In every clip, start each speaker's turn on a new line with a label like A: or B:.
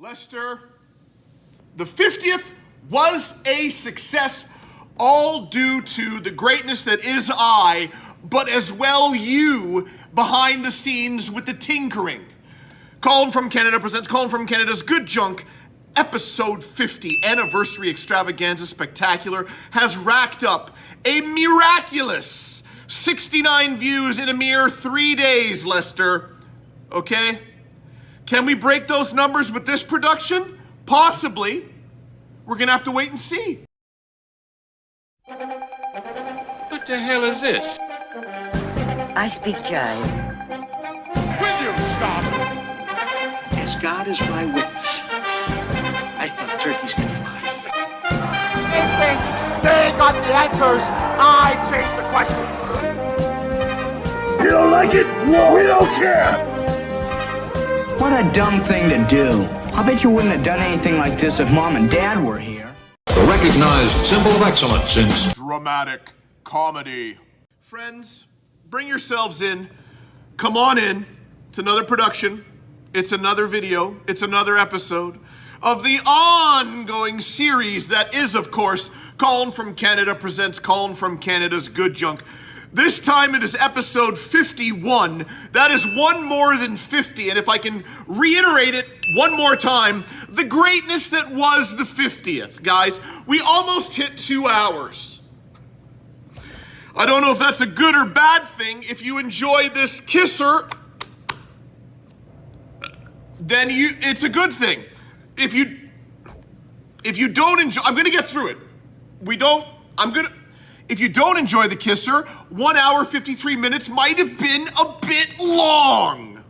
A: Lester, the 50th was a success, all due to the greatness that is I, but as well you behind the scenes with the tinkering. Colin from Canada presents Colin from Canada's Good Junk. Episode 50 Anniversary Extravaganza Spectacular has racked up a miraculous 69 views in a mere 3 days, Lester. Okay? Can we break those numbers with this production? Possibly. We're gonna have to wait and see.
B: What the hell is this?
C: I speak jive.
B: Will you stop?
D: As God is my witness, I thought turkeys could fly.
E: They think they got the answers. I change the questions.
F: You don't like it? We don't care.
G: What a dumb thing to do. I bet you wouldn't have done anything like this if Mom and Dad were here.
H: The recognized symbol of excellence in
A: Dramatic comedy. Friends, bring yourselves in. Come on in. It's another production. It's another video. It's another episode of the ongoing series that is, of course, Colin from Canada presents Colin from Canada's Good Junk. This time it is episode 51. That is one more than 50. And if I can reiterate it one more time, the greatness that was the 50th, guys. We almost hit 2 hours. I don't know if that's a good or bad thing. If you enjoy this kisser, then it's a good thing. If you don't enjoy, I'm gonna get through it. If you don't enjoy the kisser, 1 hour, 53 minutes might have been a bit long.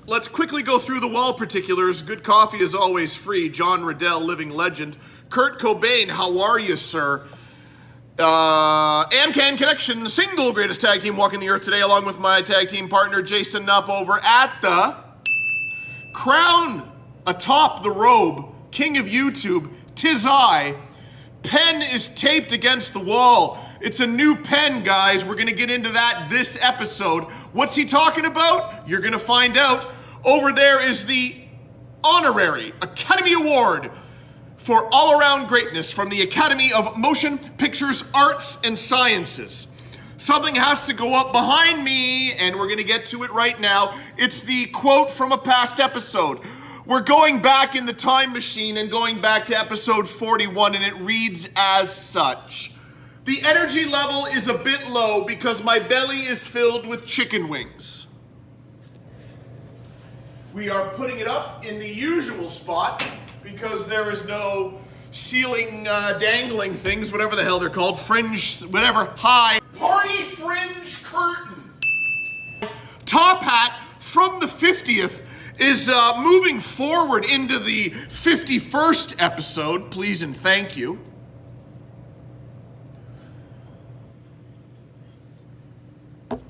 A: Let's quickly go through the wall particulars. Good coffee is always free. John Riddell, living legend. Kurt Cobain, how are you, sir? Amcan Connection, single greatest tag team walking the earth today, along with my tag team partner, Jason Nupp, over at the crown atop the robe, king of YouTube, 'tis I. Pen is taped against the wall. It's a new pen, guys. We're gonna get into that this episode. What's he talking about? You're gonna find out. Over there is the honorary Academy Award for all-around greatness from the Academy of Motion Pictures Arts and Sciences. Something has to go up behind me, and we're gonna get to it right now. It's the quote from a past episode. We're going back in the time machine and going back to episode 41, and it reads as such. The energy level is a bit low because my belly is filled with chicken wings. We are putting it up in the usual spot because there is no ceiling dangling things, whatever the hell they're called, fringe, whatever, high. Party fringe curtain. Top hat from the 50th is moving forward into the 51st episode, please and thank you.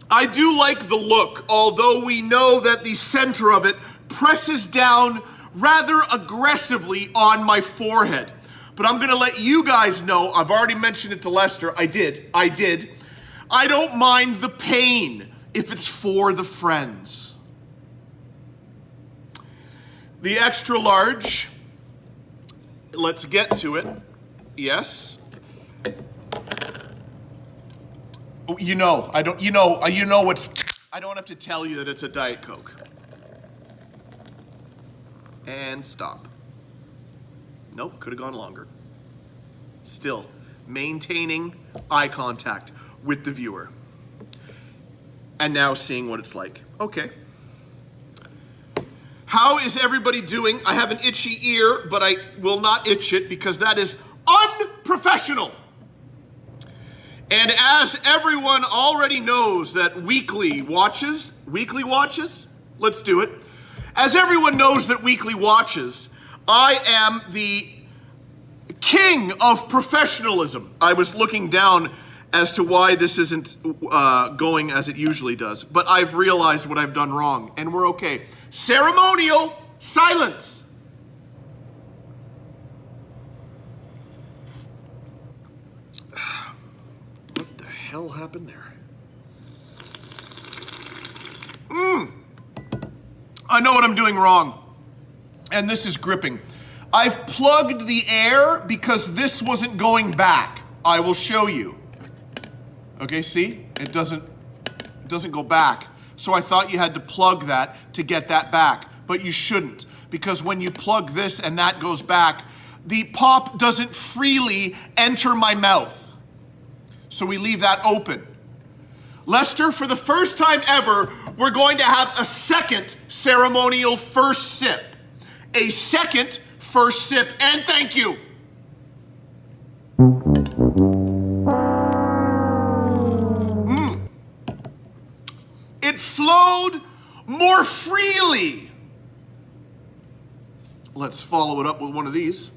A: I do like the look, although we know that the center of it presses down rather aggressively on my forehead. But I'm gonna let you guys know, I've already mentioned it to Lester, I did. I don't mind the pain if it's for the friends. The extra large, let's get to it. Yes. Oh, I don't have to tell you that it's a Diet Coke. And stop. Nope, could have gone longer. Still, maintaining eye contact with the viewer. And now seeing what it's like. Okay. How is everybody doing? I have an itchy ear, but I will not itch it because that is unprofessional. And as everyone already knows that weekly watches, let's do it. As everyone knows that weekly watches, I am the king of professionalism. I was looking down as to why this isn't going as it usually does, but I've realized what I've done wrong, and we're okay. Ceremonial silence. What the hell happened there? I know what I'm doing wrong. and this is gripping. I've plugged the air because this wasn't going back. I will show you. Okay, see? It doesn't go back. So I thought you had to plug that to get that back, but you shouldn't, because when you plug this and that goes back, the pop doesn't freely enter my mouth. So we leave that open. Lester, for the first time ever, we're going to have a second ceremonial first sip. A second first sip, and thank you. It flowed more freely. Let's follow it up with one of these.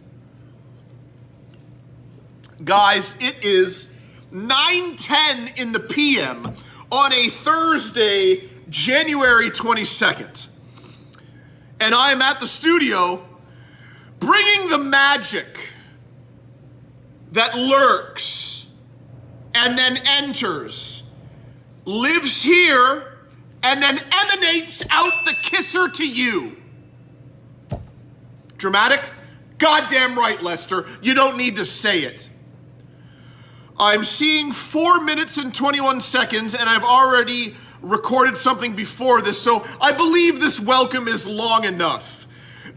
A: Guys, it is 9:10 in the PM on a Thursday, January 22nd. And I am at the studio bringing the magic that lurks and then enters, lives here, and then emanates out the kisser to you. Dramatic? Goddamn right, Lester. You don't need to say it. I'm seeing 4 minutes and 21 seconds, and I've already recorded something before this, so I believe this welcome is long enough.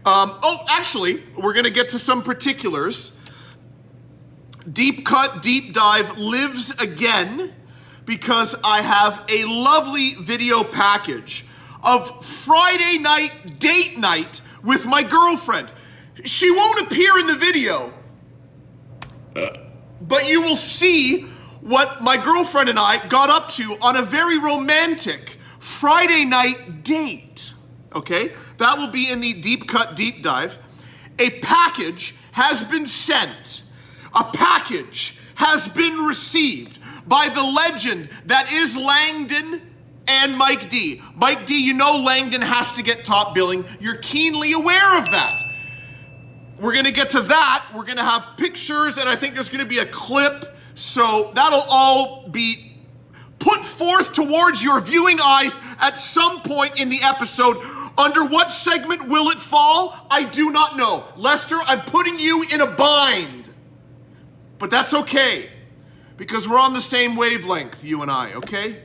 A: Actually, we're gonna get to some particulars. Deep Cut, Deep Dive lives again because I have a lovely video package of Friday night date night with my girlfriend. She won't appear in the video, but you will see what my girlfriend and I got up to on a very romantic Friday night date, okay? That will be in the Deep Cut Deep Dive. A package has been sent. A package has been received by the legend that is Langdon and Mike D. Mike D, you know Langdon has to get top billing. You're keenly aware of that. We're gonna get to that. We're gonna have pictures, and I think there's gonna be a clip. So that'll all be put forth towards your viewing eyes at some point in the episode. Under what segment will it fall? I do not know. Lester, I'm putting you in a bind. But that's okay, because we're on the same wavelength, you and I, okay?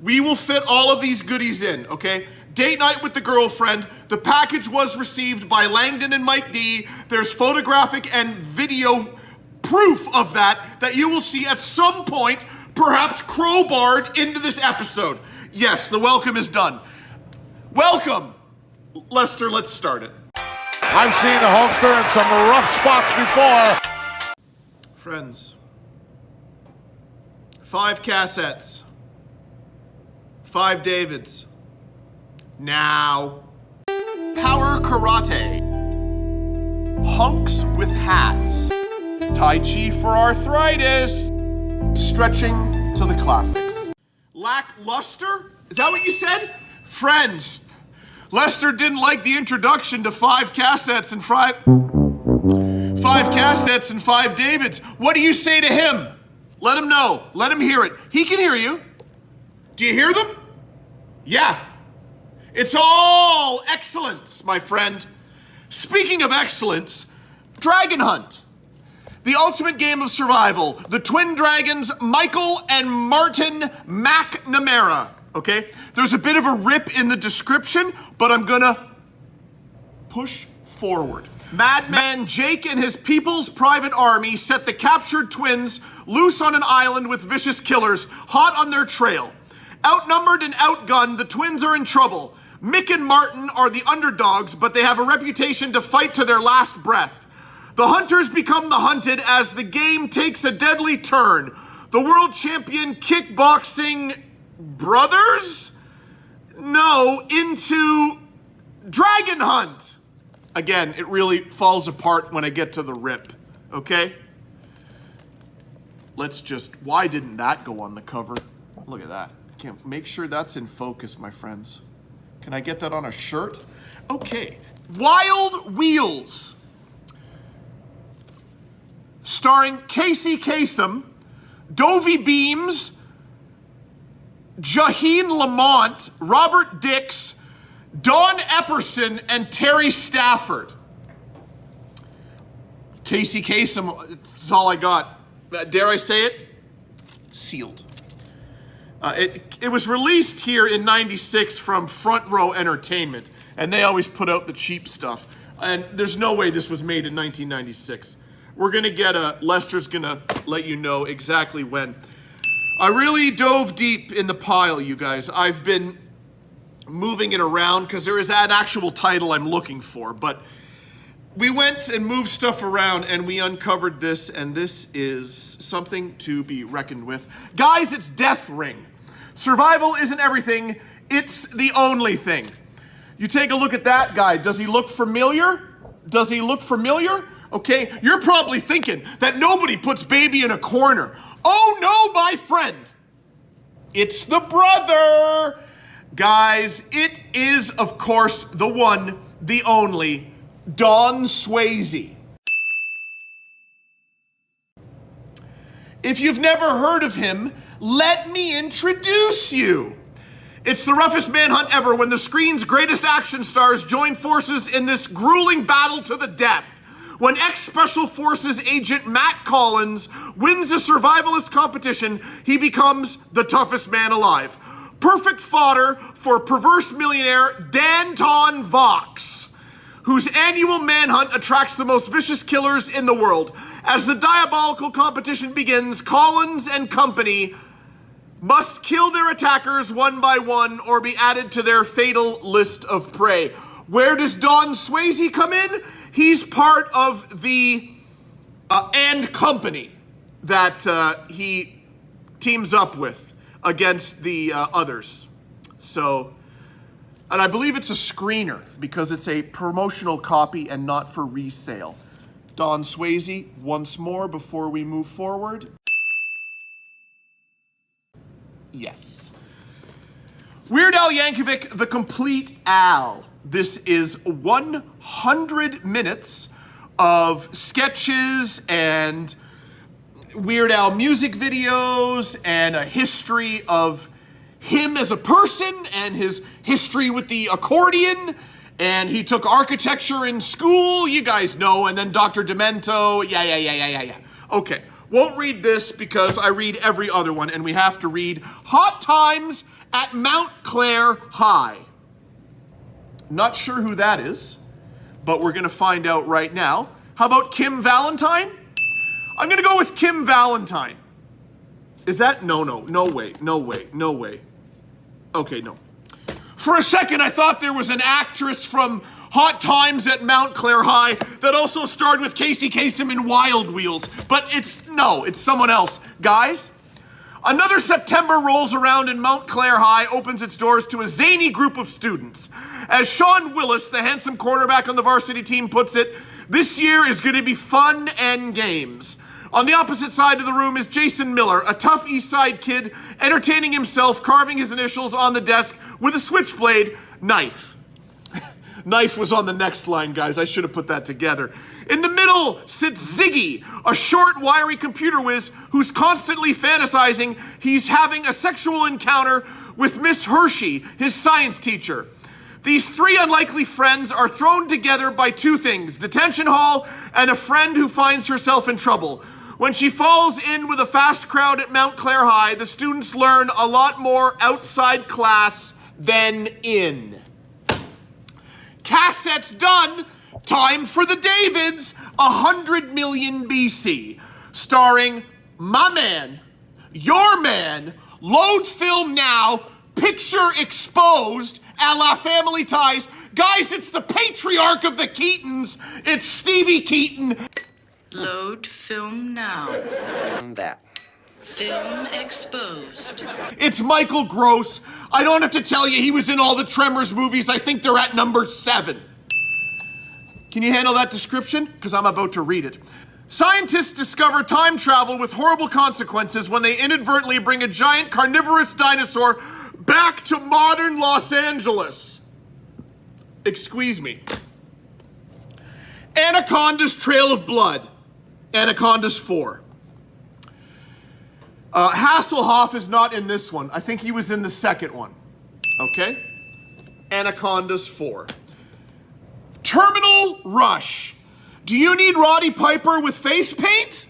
A: We will fit all of these goodies in, okay? Date night with the girlfriend. The package was received by Langdon and Mike D. There's photographic and video proof of that you will see at some point, perhaps crowbarred into this episode. Yes, the welcome is done. Welcome. Lester, let's start it.
B: I've seen the Hulkster in some rough spots before.
A: Friends, 5 cassettes, 5 Davids. Now, Power Karate, Hunks with Hats, Tai Chi for Arthritis, Stretching to the Classics. Lackluster? Is that what you said? Friends, Lester didn't like the introduction to 5 cassettes and 5 cassettes and 5 Davids. What do you say to him? Let him know. Let him hear it. He can hear you. Do you hear them? Yeah. It's all excellence, my friend. Speaking of excellence, Dragon Hunt. The ultimate game of survival. The twin dragons, Michael and Martin McNamara. Okay? There's a bit of a rip in the description, but I'm gonna push forward. Madman Jake and his people's private army set the captured twins loose on an island with vicious killers hot on their trail. Outnumbered and outgunned, the twins are in trouble. Mick and Martin are the underdogs, but they have a reputation to fight to their last breath. The hunters become the hunted as the game takes a deadly turn. The world champion kickboxing brothers? No, into Dragon Hunt. Again, it really falls apart when I get to the rip, okay? Why didn't that go on the cover? Look at that. Make sure that's in focus, my friends. Can I get that on a shirt? Okay. Wild Wheels. Starring Casey Kasem, Dovey Beams, Jaheen Lamont, Robert Dix, Don Epperson and Terry Stafford. Casey Kasem, that's all I got. Dare I say it? Sealed. It was released here in '96 from Front Row Entertainment, and they always put out the cheap stuff. And there's no way this was made in 1996. We're gonna get Lester's gonna let you know exactly when. I really dove deep in the pile, you guys. I've been moving it around because there is an actual title I'm looking for, but we went and moved stuff around and we uncovered this, and this is something to be reckoned with. Guys, it's Death Ring. Survival isn't everything, it's the only thing. You take a look at that guy. Does he look familiar? Does he look familiar? Okay, you're probably thinking that nobody puts baby in a corner. Oh no, my friend. It's the brother. Guys, it is, of course, the one, the only, Don Swayze. If you've never heard of him, let me introduce you. It's the roughest manhunt ever when the screen's greatest action stars join forces in this grueling battle to the death. When ex-Special Forces agent Matt Collins wins a survivalist competition, he becomes the toughest man alive. Perfect fodder for perverse millionaire Danton Vox, whose annual manhunt attracts the most vicious killers in the world. As the diabolical competition begins, Collins and company must kill their attackers one by one or be added to their fatal list of prey. Where does Don Swayze come in? He's part of the and company that he teams up with against the others. So, and I believe it's a screener because it's a promotional copy and not for resale. Don Swayze, once more before we move forward. Yes. Weird Al Yankovic, The Complete Al. This is 100 minutes of sketches and Weird Al music videos and a history of him as a person and his history with the accordion. And he took architecture in school, you guys know, and then Dr. Demento. Yeah. Okay, won't read this because I read every other one, and we have to read Hot Times at Mount Clare High. Not sure who that is, but we're gonna find out right now. How about Kim Valentine? I'm gonna go with Kim Valentine. Is that? No way. Okay, no. For a second, I thought there was an actress from Hot Times at Mount Clare High that also starred with Casey Kasem in Wild Wheels, but it's someone else. Guys, another September rolls around and Mount Clare High opens its doors to a zany group of students. As Sean Willis, the handsome cornerback on the varsity team, puts it, this year is going to be fun and games. On the opposite side of the room is Jason Miller, a tough East Side kid, entertaining himself, carving his initials on the desk with a switchblade knife. Knife was on the next line, guys. I should have put that together. In the middle sits Ziggy, a short, wiry computer whiz who's constantly fantasizing he's having a sexual encounter with Miss Hershey, his science teacher. These three unlikely friends are thrown together by two things: detention hall and a friend who finds herself in trouble. When she falls in with a fast crowd at Mount Clare High, the students learn a lot more outside class than in. Cassettes done. Time for the Davids, 100 million BC. Starring my man, your man, load film now, picture exposed, a la Family Ties. Guys, it's the patriarch of the Keatons. It's Stevie Keaton.
I: Load film now.
D: That.
I: Film exposed.
A: It's Michael Gross. I don't have to tell you, he was in all the Tremors movies. I think they're at number 7. Can you handle that description? Because I'm about to read it. Scientists discover time travel with horrible consequences when they inadvertently bring a giant carnivorous dinosaur back to modern Los Angeles. Excuse me. Anaconda's Trail of Blood. Anaconda's 4. Hasselhoff is not in this one. I think he was in the second one. Okay? Anacondas 4. Terminal Rush. Do you need Roddy Piper with face paint?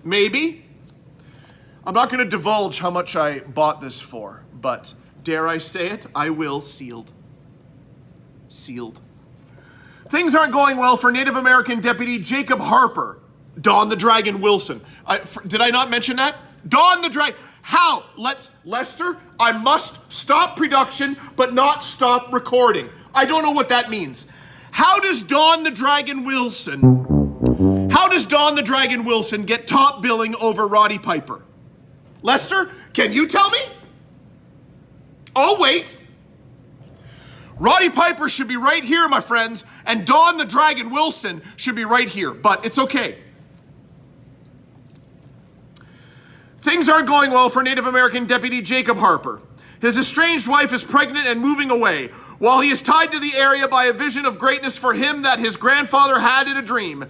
A: Maybe. I'm not going to divulge how much I bought this for, but dare I say it, I will. Sealed. Sealed. Things aren't going well for Native American Deputy Jacob Harper. Don the Dragon Wilson. Did I not mention that? Don the Dragon. How? Lester, I must stop production, but not stop recording. I don't know what that means. How does Don the Dragon Wilson get top billing over Roddy Piper? Lester, can you tell me? Oh, wait. Roddy Piper should be right here, my friends, and Don the Dragon Wilson should be right here, but it's okay. Things aren't going well for Native American Deputy Jacob Harper. His estranged wife is pregnant and moving away, while he is tied to the area by a vision of greatness for him that his grandfather had in a dream.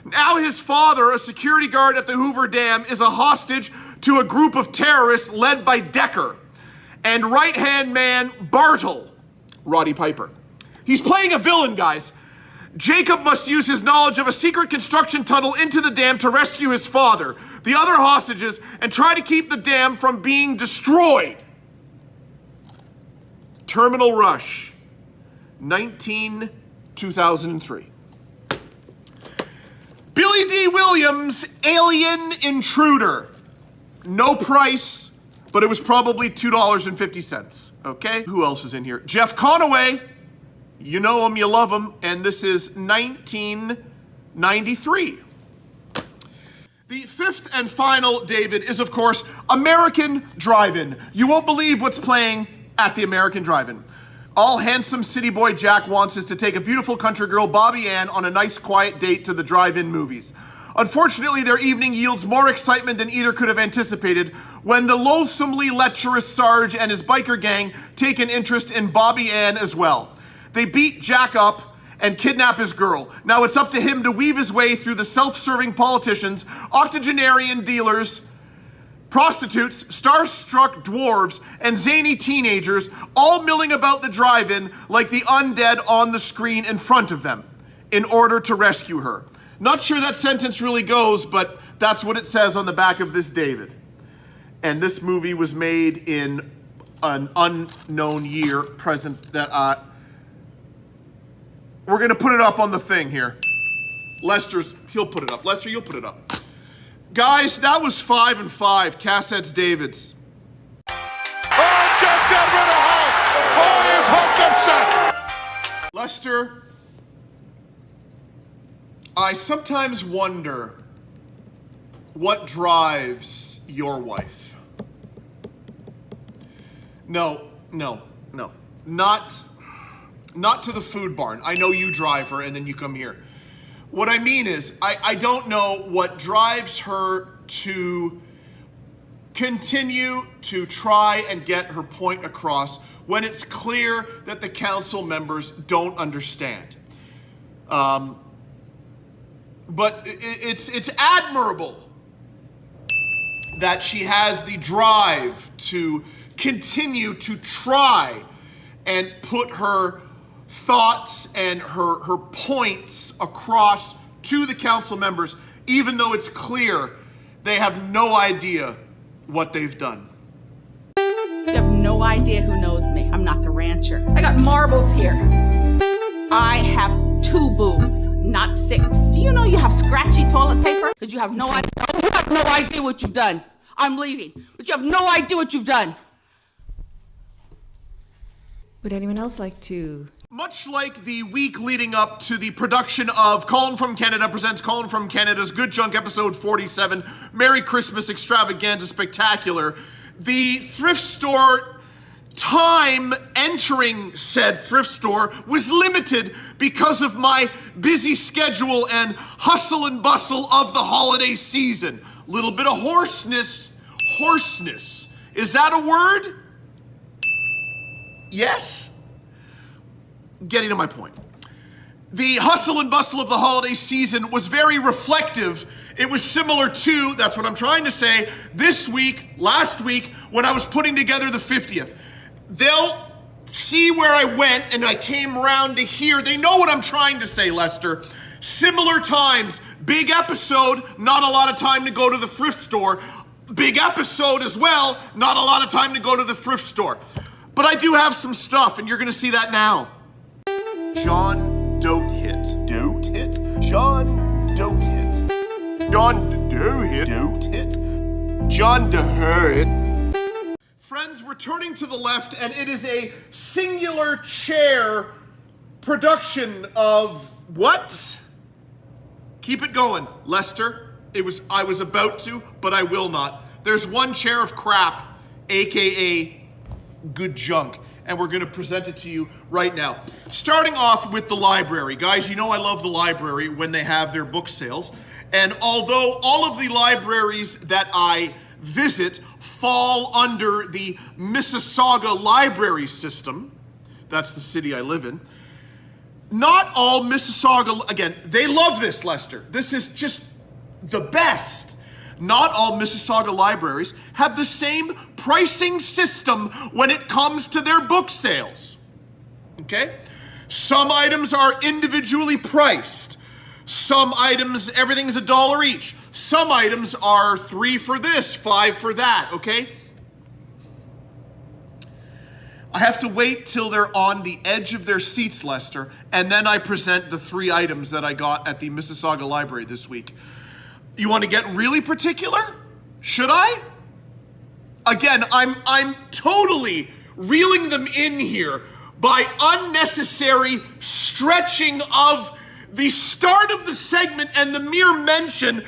A: Now his father, a security guard at the Hoover Dam, is a hostage to a group of terrorists led by Decker and right-hand man Bartle, Roddy Piper. He's playing a villain, guys. Jacob must use his knowledge of a secret construction tunnel into the dam to rescue his father, the other hostages, and try to keep the dam from being destroyed. Terminal Rush, 2003. Billy D. Williams, Alien Intruder. No price, but it was probably $2.50, okay? Who else is in here? Jeff Conaway. You know him, you love him, and this is 1993. The fifth and final, David, is of course American Drive-In. You won't believe what's playing at the American Drive-In. All handsome city boy Jack wants is to take a beautiful country girl, Bobby Ann, on a nice quiet date to the drive-in movies. Unfortunately, their evening yields more excitement than either could have anticipated when the loathsomely lecherous Sarge and his biker gang take an interest in Bobby Ann as well. They beat Jack up and kidnap his girl. Now it's up to him to weave his way through the self-serving politicians, octogenarian dealers, prostitutes, starstruck dwarves, and zany teenagers, all milling about the drive-in like the undead on the screen in front of them, in order to rescue her. Not sure that sentence really goes, but that's what it says on the back of this, David. And this movie was made in an unknown year, present, that, we're gonna put it up on the thing here. He'll put it up. Lester, you'll put it up. Guys, that was 5 and 5. Cassettes Davids.
B: Oh, Jets got rid of Hulk. Oh, is Hulk upset?
A: Lester, I sometimes wonder what drives your wife. No. Not to the food barn. I know you drive her and then you come here. What I mean is, I don't know what drives her to continue to try and get her point across when it's clear that the council members don't understand. But it's admirable that she has the drive to continue to try and put her thoughts and her points across to the council members, even though it's clear they have no idea what they've done.
J: You have no idea who knows me. I'm not the rancher. I got marbles here. I have 2 boobs, not 6. Do you know you have scratchy toilet paper? Because you have no idea. You have no idea what you've done. I'm leaving, but you have no idea what you've done.
K: Would anyone else like to?
A: Much like the week leading up to the production of Colin from Canada presents Colin from Canada's Good Junk episode 47, Merry Christmas Extravaganza Spectacular, the thrift store time entering said thrift store was limited because of my busy schedule and hustle and bustle of the holiday season. Little bit of hoarseness. Is that a word? Yes? Getting to my point. The hustle and bustle of the holiday season was very reflective. It was similar to, that's what I'm trying to say, this week, last week, when I was putting together the 50th. see where I went and I came around to here. They know what I'm trying to say, Lester. Similar times, big episode, not a lot of time to go to the thrift store. Big episode as well, not a lot of time to go to the thrift store. But I do have some stuff, and you're gonna see that now. John Dote Hit. Dote Hit? John Dote Hit. John Dote Hit. Dote Hit. John Dote. Friends, we're turning to the left, and it is a singular chair production of what? Keep it going, Lester. I was about to, but I will not. There's one chair of crap, AKA good junk, and we're gonna present it to you right now. Starting off with the library. Guys, you know I love the library when they have their book sales. And although all of the libraries that I visit fall under the Mississauga library system, that's the city I live in, not all Mississauga, again, they love this, Lester. This is just the best. Not all Mississauga libraries have the same pricing system when it comes to their book sales. Okay? Some items are individually priced. Some items, everything's $1 each. Some items are $3 for this, $5 for that, okay? I have to wait till they're on the edge of their seats, Lester, and then I present the 3 items that I got at the Mississauga Library this week. You want to get really particular? Should I? Again, I'm totally reeling them in here by unnecessary stretching of the start of the segment and the mere mention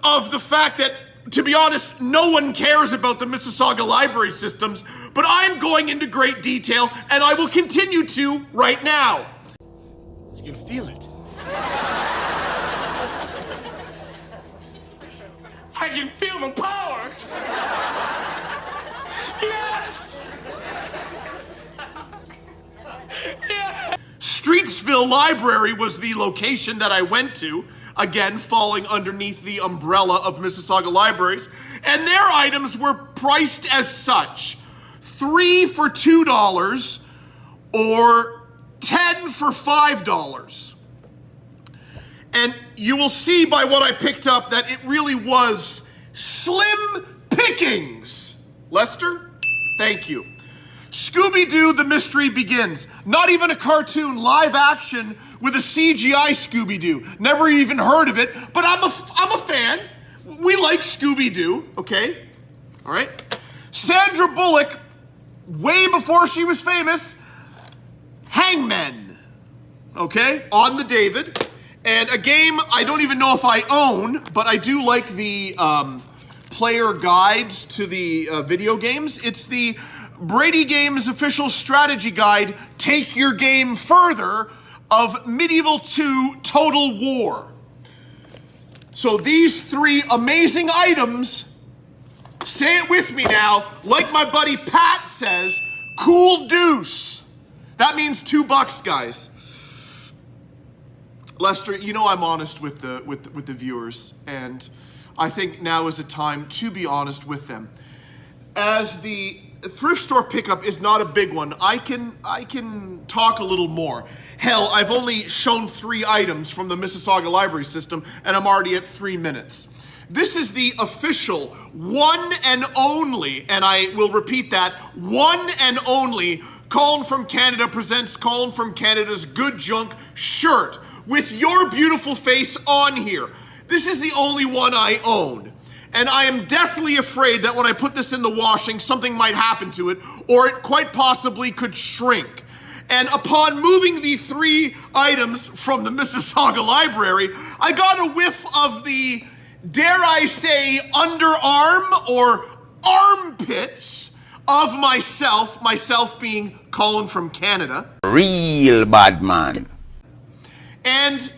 A: of the fact that, to be honest, no one cares about the Mississauga library systems, but I'm going into great detail, and I will continue to right now.
E: I can feel it. I can feel the power! Yes! Yes!
A: Streetsville Library was the location that I went to, again, falling underneath the umbrella of Mississauga Libraries, and their items were priced as such. 3 for $2 or 10 for $5. And you will see by what I picked up that it really was slim pickings. Lester, thank you. Scooby-Doo, The Mystery Begins. Not even a cartoon, live action with a CGI Scooby-Doo. Never even heard of it, but I'm a fan. We like Scooby-Doo, okay? All right. Sandra Bullock, way before she was famous, Hangmen, okay? On the David. And a game I don't even know if I own, but I do like the player guides to the video games. It's the Brady Games official strategy guide, Take Your Game Further, of Medieval 2 Total War. So these 3 amazing items, say it with me now, like my buddy Pat says, cool deuce. That means $2, guys. Lester, you know I'm honest with the viewers, and I think now is a time to be honest with them. As the thrift store pickup is not a big one, I can talk a little more. Hell, I've only shown 3 items from the Mississauga library system, and I'm already at 3 minutes. This is the official one and only, and I will repeat that, one and only Colin from Canada presents Colin from Canada's Good Junk shirt with your beautiful face on here. This is the only one I own. And I am deathly afraid that when I put this in the washing, something might happen to it, or it quite possibly could shrink. And upon moving the 3 items from the Mississauga Library, I got a whiff of the, dare I say, underarm or armpits of myself being Colin from Canada.
L: Real bad man.
A: And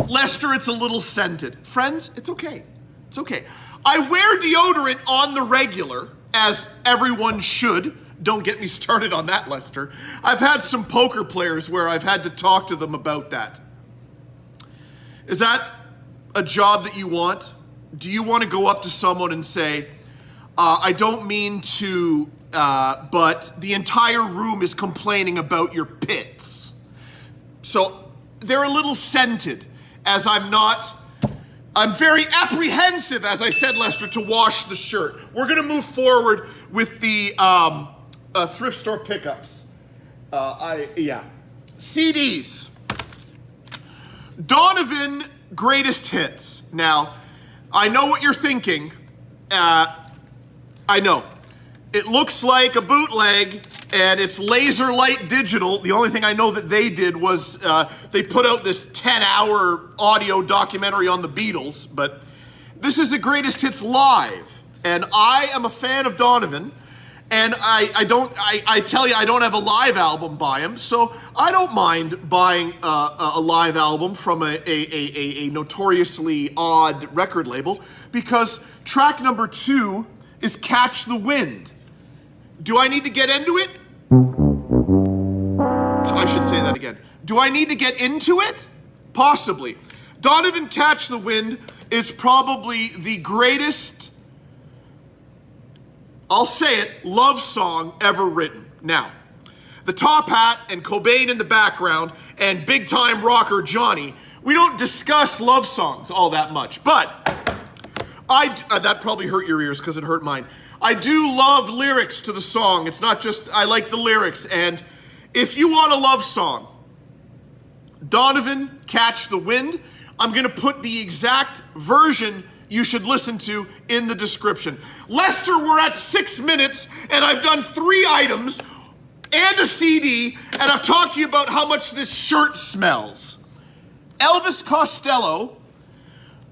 A: Lester, it's a little scented. Friends, it's okay. It's okay. I wear deodorant on the regular, as everyone should. Don't get me started on that, Lester. I've had some poker players where I've had to talk to them about that. Is that a job that you want? Do you want to go up to someone and say, I don't mean to but the entire room is complaining about your pits. So they're a little scented, as I'm very apprehensive, as I said, Lester, to wash the shirt. We're gonna move forward with the thrift store pickups. CDs. Donovan Greatest Hits. Now, I know what you're thinking. I know. It looks like a bootleg, and it's laser light digital. The only thing I know that they did was they put out this 10-hour audio documentary on the Beatles, but this is a Greatest Hits live, and I am a fan of Donovan, and I tell you, I don't have a live album by him, so I don't mind buying a live album from a notoriously odd record label, because track number 2 is Catch the Wind. Do I need to get into it? I should say that again. Do I need to get into it? Possibly. Donovan Catch the Wind is probably the greatest, I'll say it, love song ever written. Now, the top hat and Cobain in the background and big time rocker Johnny, we don't discuss love songs all that much, but that probably hurt your ears because it hurt mine. I do love lyrics to the song. It's not just, I like the lyrics. And if you want a love song, Donovan, Catch the Wind, I'm gonna put the exact version you should listen to in the description. Lester, we're at 6 minutes and I've done 3 items and a CD, and I've talked to you about how much this shirt smells. Elvis Costello,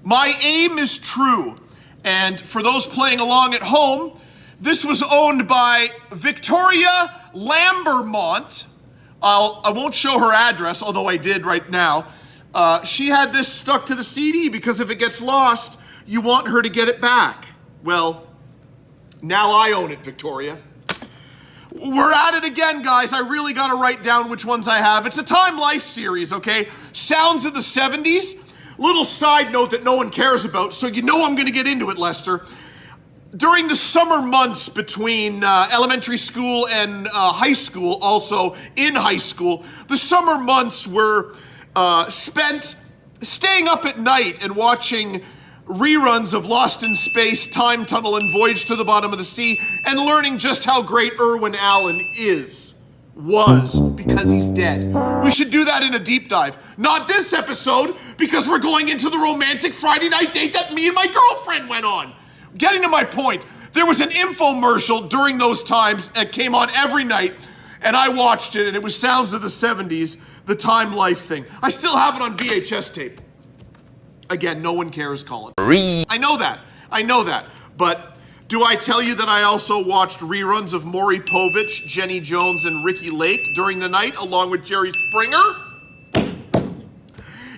A: My Aim is True. And for those playing along at home, this was owned by Victoria Lambermont. I won't show her address, although I did right now. She had this stuck to the CD because if it gets lost, you want her to get it back. Well, now I own it, Victoria. We're at it again, guys. I really got to write down which ones I have. It's a Time Life series, okay? Sounds of the 70s. Little side note that no one cares about, so you know I'm going to get into it, Lester. During the summer months between elementary school and high school, also in high school, the summer months were spent staying up at night and watching reruns of Lost in Space, Time Tunnel, and Voyage to the Bottom of the Sea, and learning just how great Irwin Allen was, because he's dead. We should do that in a deep dive. Not this episode, because we're going into the romantic Friday night date that me and my girlfriend went on. Getting to my point, there was an infomercial during those times that came on every night, and I watched it, and it was Sounds of the 70s, the Time Life thing. I still have it on VHS tape. Again, no one cares, Colin. I know that, but do I tell you that I also watched reruns of Maury Povich, Jenny Jones, and Ricky Lake during the night, along with Jerry Springer?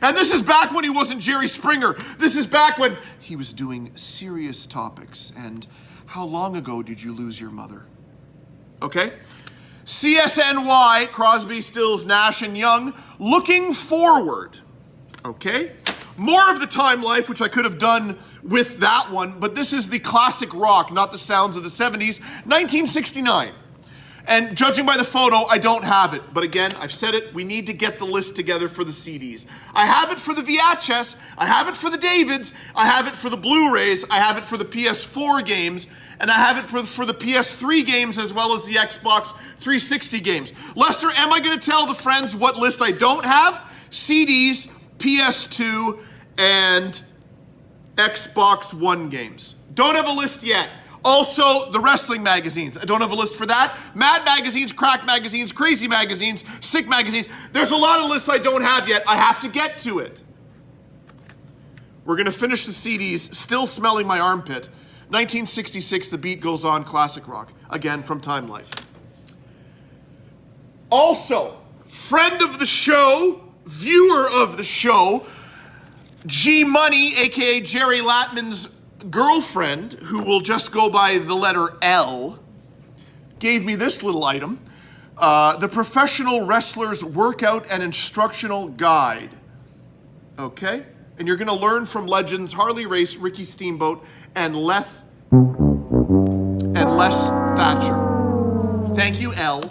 A: And this is back when he wasn't Jerry Springer. This is back when he was doing Serious Topics and How Long Ago Did You Lose Your Mother? Okay? CSNY, Crosby, Stills, Nash, and Young, Looking Forward. Okay? More of the Time Life, which I could have done with that one, but this is the classic rock, not the sounds of the 70s, 1969. And judging by the photo, I don't have it. But again, I've said it, we need to get the list together for the CDs. I have it for the VHS, I have it for the Davids, I have it for the Blu-rays, I have it for the PS4 games, and I have it for the PS3 games as well as the Xbox 360 games. Lester, am I gonna tell the friends what list I don't have? CDs, PS2, and Xbox One games. Don't have a list yet. Also, the wrestling magazines. I don't have a list for that. Mad magazines, crack magazines, crazy magazines, sick magazines. There's a lot of lists I don't have yet. I have to get to it. We're gonna finish the CDs, still smelling my armpit. 1966, The Beat Goes On, classic rock. Again, from Time Life. Also, friend of the show, viewer of the show, G Money, aka Jerry Latman's girlfriend, who will just go by the letter L, gave me this little item, the Professional Wrestler's Workout and Instructional Guide. Okay? And you're gonna learn from legends Harley Race, Ricky Steamboat, and Les Thatcher. Thank you, L.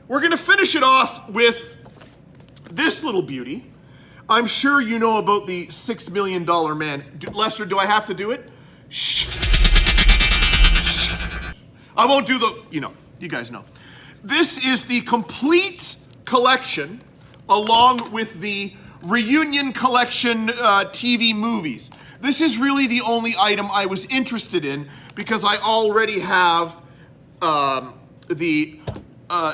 A: We're gonna finish it off with this little beauty. I'm sure you know about the $6 million man. Lester, do I have to do it? Shh. Shh. I won't do the, you guys know. This is the complete collection along with the reunion collection TV movies. This is really the only item I was interested in because I already have the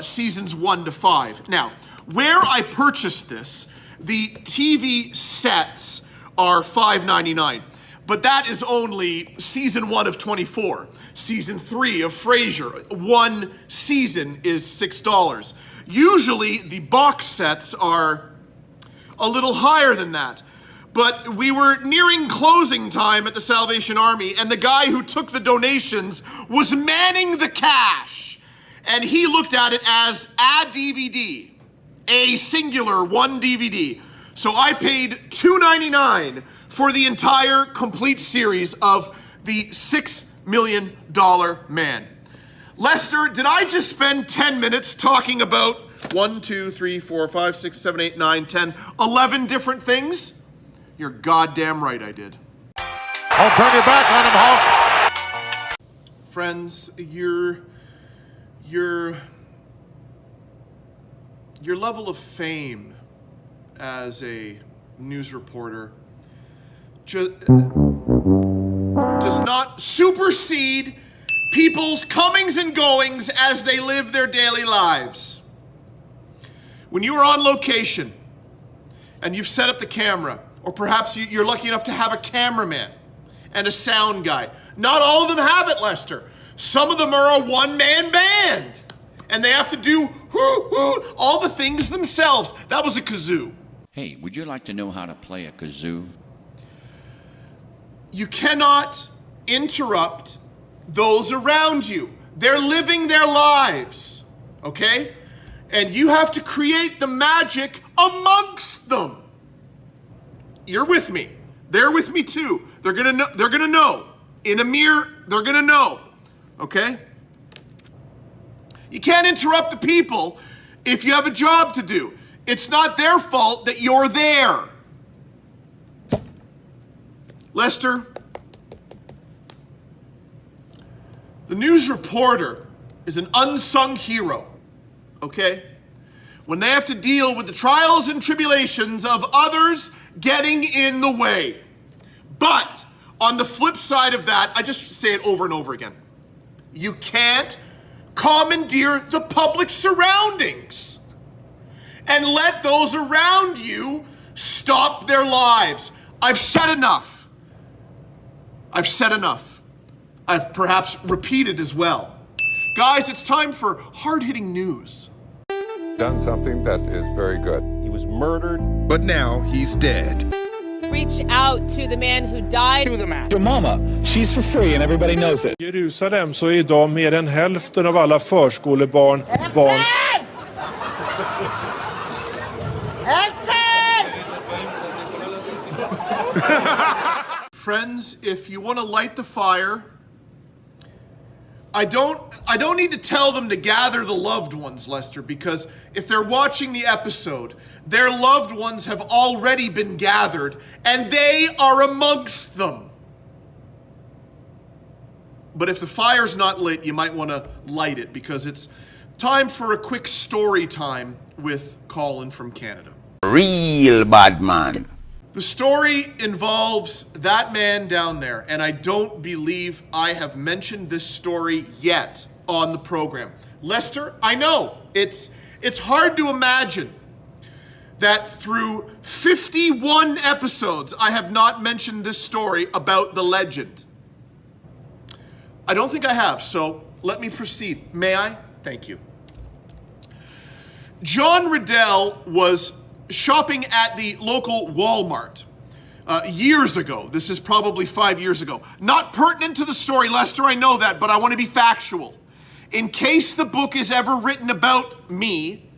A: seasons 1 to 5. Now, where I purchased this, the TV sets are $5.99, but that is only season 1 of 24. Season 3 of Frasier, one season is $6. Usually the box sets are a little higher than that. But we were nearing closing time at the Salvation Army, and the guy who took the donations was manning the cash. And he looked at it as a DVD, a singular one DVD. So I paid $2.99 for the entire complete series of the $6 Million Man. Lester, did I just spend 10 minutes talking about 1, 2, 3, 4, 5, 6, 7, 8, 9, 10, 11 different things? You're goddamn right I did.
B: Don't turn your back on him, Hulk.
A: Friends, your level of fame as a news reporter does not supersede people's comings and goings as they live their daily lives. When you are on location and you've set up the camera, or perhaps you're lucky enough to have a cameraman and a sound guy. Not all of them have it, Lester. Some of them are a one-man band, and they have to do all the things themselves. That was a kazoo.
M: Hey, would you like to know how to play a kazoo?
A: You cannot interrupt those around you. They're living their lives, okay? And you have to create the magic amongst them. You're with me. They're with me too. They're gonna know. They're gonna know. In a mirror, they're gonna know. Okay? You can't interrupt the people if you have a job to do. It's not their fault that you're there. Lester, the news reporter is an unsung hero. Okay? When they have to deal with the trials and tribulations of others getting in the way. But on the flip side of that, I just say it over and over again. You can't commandeer the public surroundings and let those around you stop their lives. I've said enough. I've said enough. I've perhaps repeated as well. Guys, it's time for hard-hitting news.
N: Done something that is very good.
O: He was murdered,
P: but now he's dead.
Q: Reach out to the man who died.
O: Do the math.
R: Your mama, she's for free and everybody knows it.
S: I Jerusalem så är idag mer än hälften av alla förskolebarn barn.
A: Friends, if you want to light the fire, I don't need to tell them to gather the loved ones, Lester, because if they're watching the episode, their loved ones have already been gathered, and they are amongst them. But if the fire's not lit, you might want to light it, because it's time for a quick story time with Colin from Canada.
L: Real bad man.
A: The story involves that man down there, and I don't believe I have mentioned this story yet on the program. Lester, I know, it's hard to imagine that through 51 episodes I have not mentioned this story about the legend. I don't think I have, so let me proceed. May I? Thank you. John Riddell was shopping at the local Walmart years ago. This is probably 5 years ago. Not pertinent to the story, Lester, I know that, but I want to be factual. In case the book is ever written about me,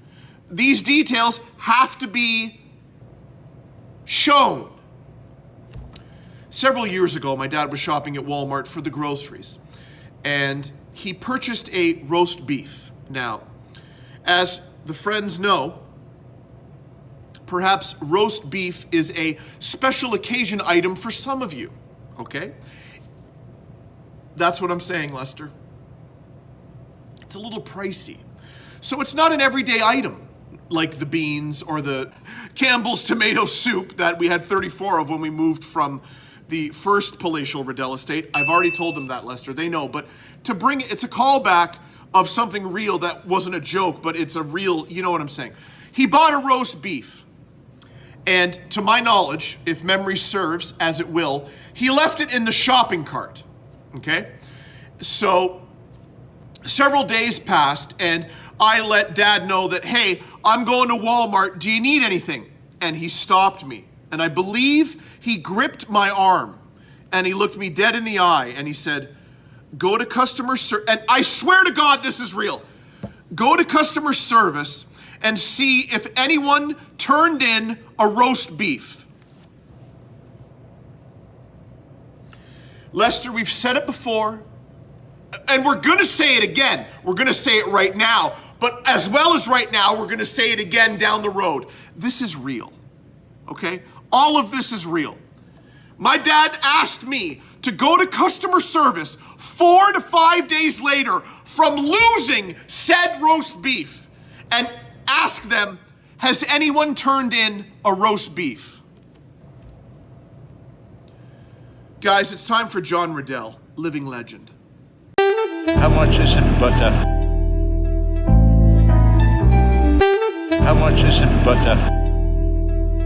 A: these details have to be shown. Several years ago, my dad was shopping at Walmart for the groceries, and he purchased a roast beef. Now, as the friends know, perhaps roast beef is a special occasion item for some of you, okay? That's what I'm saying, Lester. It's a little pricey. So it's not an everyday item, like the beans or the Campbell's tomato soup that we had 34 of when we moved from the first palatial Riddell estate. I've already told them that, Lester. They know. But to bring it's a callback of something real that wasn't a joke, but it's a real, you know what I'm saying. He bought a roast beef. And to my knowledge, if memory serves, as it will, he left it in the shopping cart, okay? So several days passed, and I let Dad know that, hey, I'm going to Walmart. Do you need anything? And he stopped me. And I believe he gripped my arm, and he looked me dead in the eye, and he said, go to customer service. And I swear to God, this is real. Go to customer service and see if anyone turned in a roast beef. Lester, we've said it before, and we're gonna say it again. We're gonna say it right now, but as well as right now, we're gonna say it again down the road. This is real, okay? All of this is real. My dad asked me to go to customer service 4 to 5 days later from losing said roast beef and ask them, has anyone turned in a roast beef? Guys, it's time for John Riddell, living legend.
O: How much is in butter? How much is in butter?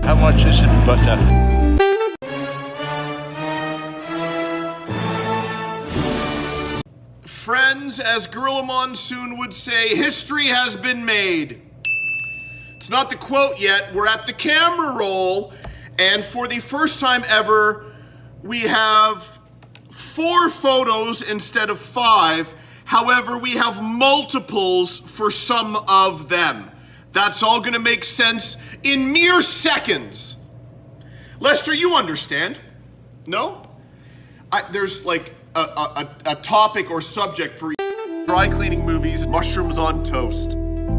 O: How much is in butter?
A: Friends, as Gorilla Monsoon would say, history has been made. It's not the quote yet. We're at the camera roll, and for the first time ever, we have 4 photos instead of 5. However, we have multiples for some of them. That's all gonna make sense in mere seconds. Lester, you understand? No? There's like a topic or subject for dry cleaning movies, mushrooms on toast.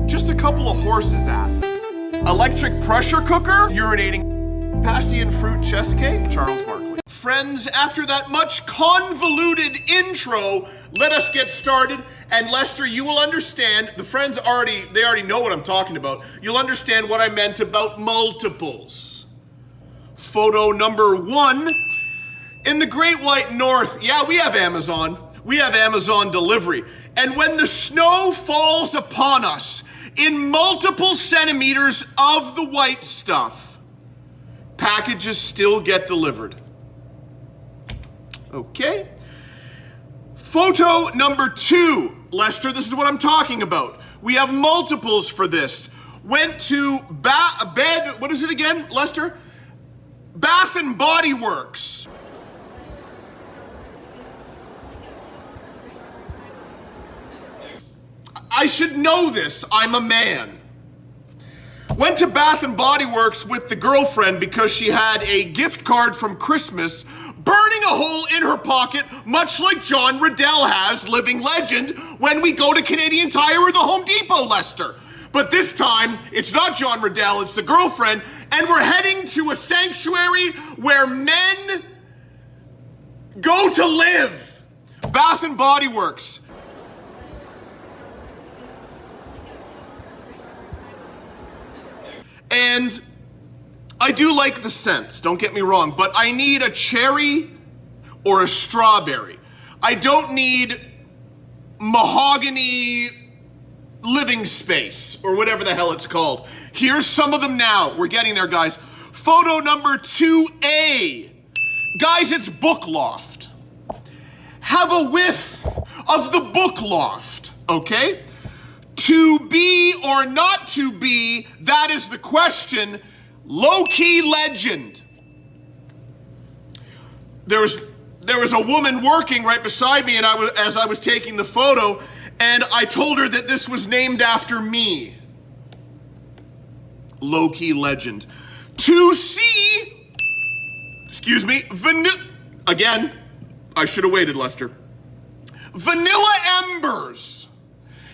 A: Just a couple of horses' asses. Electric pressure cooker, urinating, Passion fruit chest cake, Charles Barkley. Friends, after that much convoluted intro, let us get started. And Lester, you will understand, the friends they already know what I'm talking about. You'll understand what I meant about multiples. Photo number 1. In the Great White North, yeah, we have Amazon. We have Amazon delivery. And when the snow falls upon us in multiple centimeters of the white stuff, packages still get delivered. Okay. Photo number 2. Lester, this is what I'm talking about. We have multiples for this. Went to what is it again, Lester? Bath and Body Works. I should know this, I'm a man. Went to Bath and Body Works with the girlfriend because she had a gift card from Christmas burning a hole in her pocket, much like John Riddell has, living legend, when we go to Canadian Tire or the Home Depot, Lester. But this time, it's not John Riddell, it's the girlfriend, and we're heading to a sanctuary where men go to live. Bath and Body Works. And I do like the scents, don't get me wrong, but I need a cherry or a strawberry. I don't need mahogany living space or whatever the hell it's called. Here's some of them now. We're getting there, guys. Photo number 2A. Guys, it's Book Loft. Have a whiff of the Book Loft, okay? To be or not to be, that is the question. Low-key legend. There was a woman working right beside me, and as I was taking the photo, and I told her that this was named after me. Low-key legend. To see, excuse me, again, I should have waited, Lester. Vanilla Embers.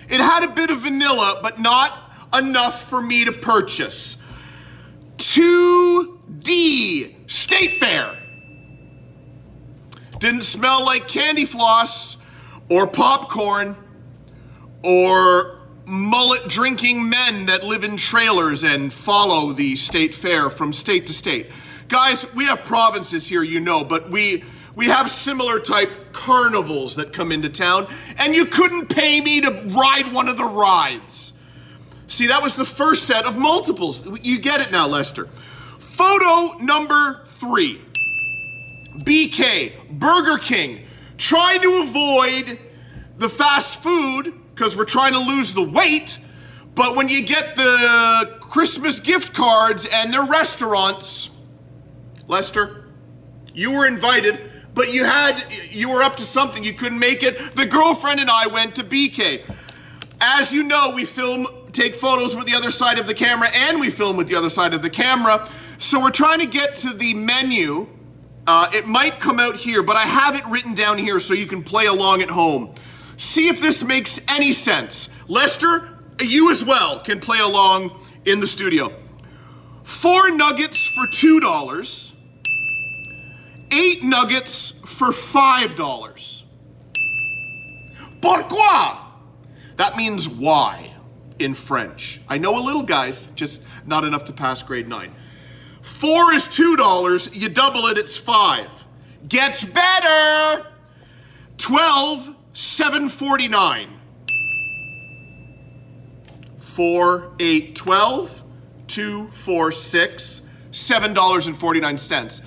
A: It had a bit of vanilla, but not enough for me to purchase. 2D, State Fair. Didn't smell like candy floss or popcorn or mullet drinking men that live in trailers and follow the State Fair from state to state. Guys, we have provinces here, you know, but we have similar type carnivals that come into town, and you couldn't pay me to ride one of the rides. See, that was the first set of multiples. You get it now, Lester. Photo number 3. BK, Burger King, trying to avoid the fast food because we're trying to lose the weight, but when you get the Christmas gift cards and their restaurants, Lester, you were invited, but you were up to something, you couldn't make it. The girlfriend and I went to BK. As you know, we take photos with the other side of the camera, and we film with the other side of the camera. So we're trying to get to the menu. It might come out here, but I have it written down here so you can play along at home. See if this makes any sense. Lester, you as well can play along in the studio. 4 nuggets for $2. 8 nuggets for $5. Pourquoi? That means why in French. I know a little, guys, just not enough to pass grade 9. 4 is $2, you double it, it's 5. Gets better! 12, $7.49. 4, 8, 12, 2, 4, 6, $7.49.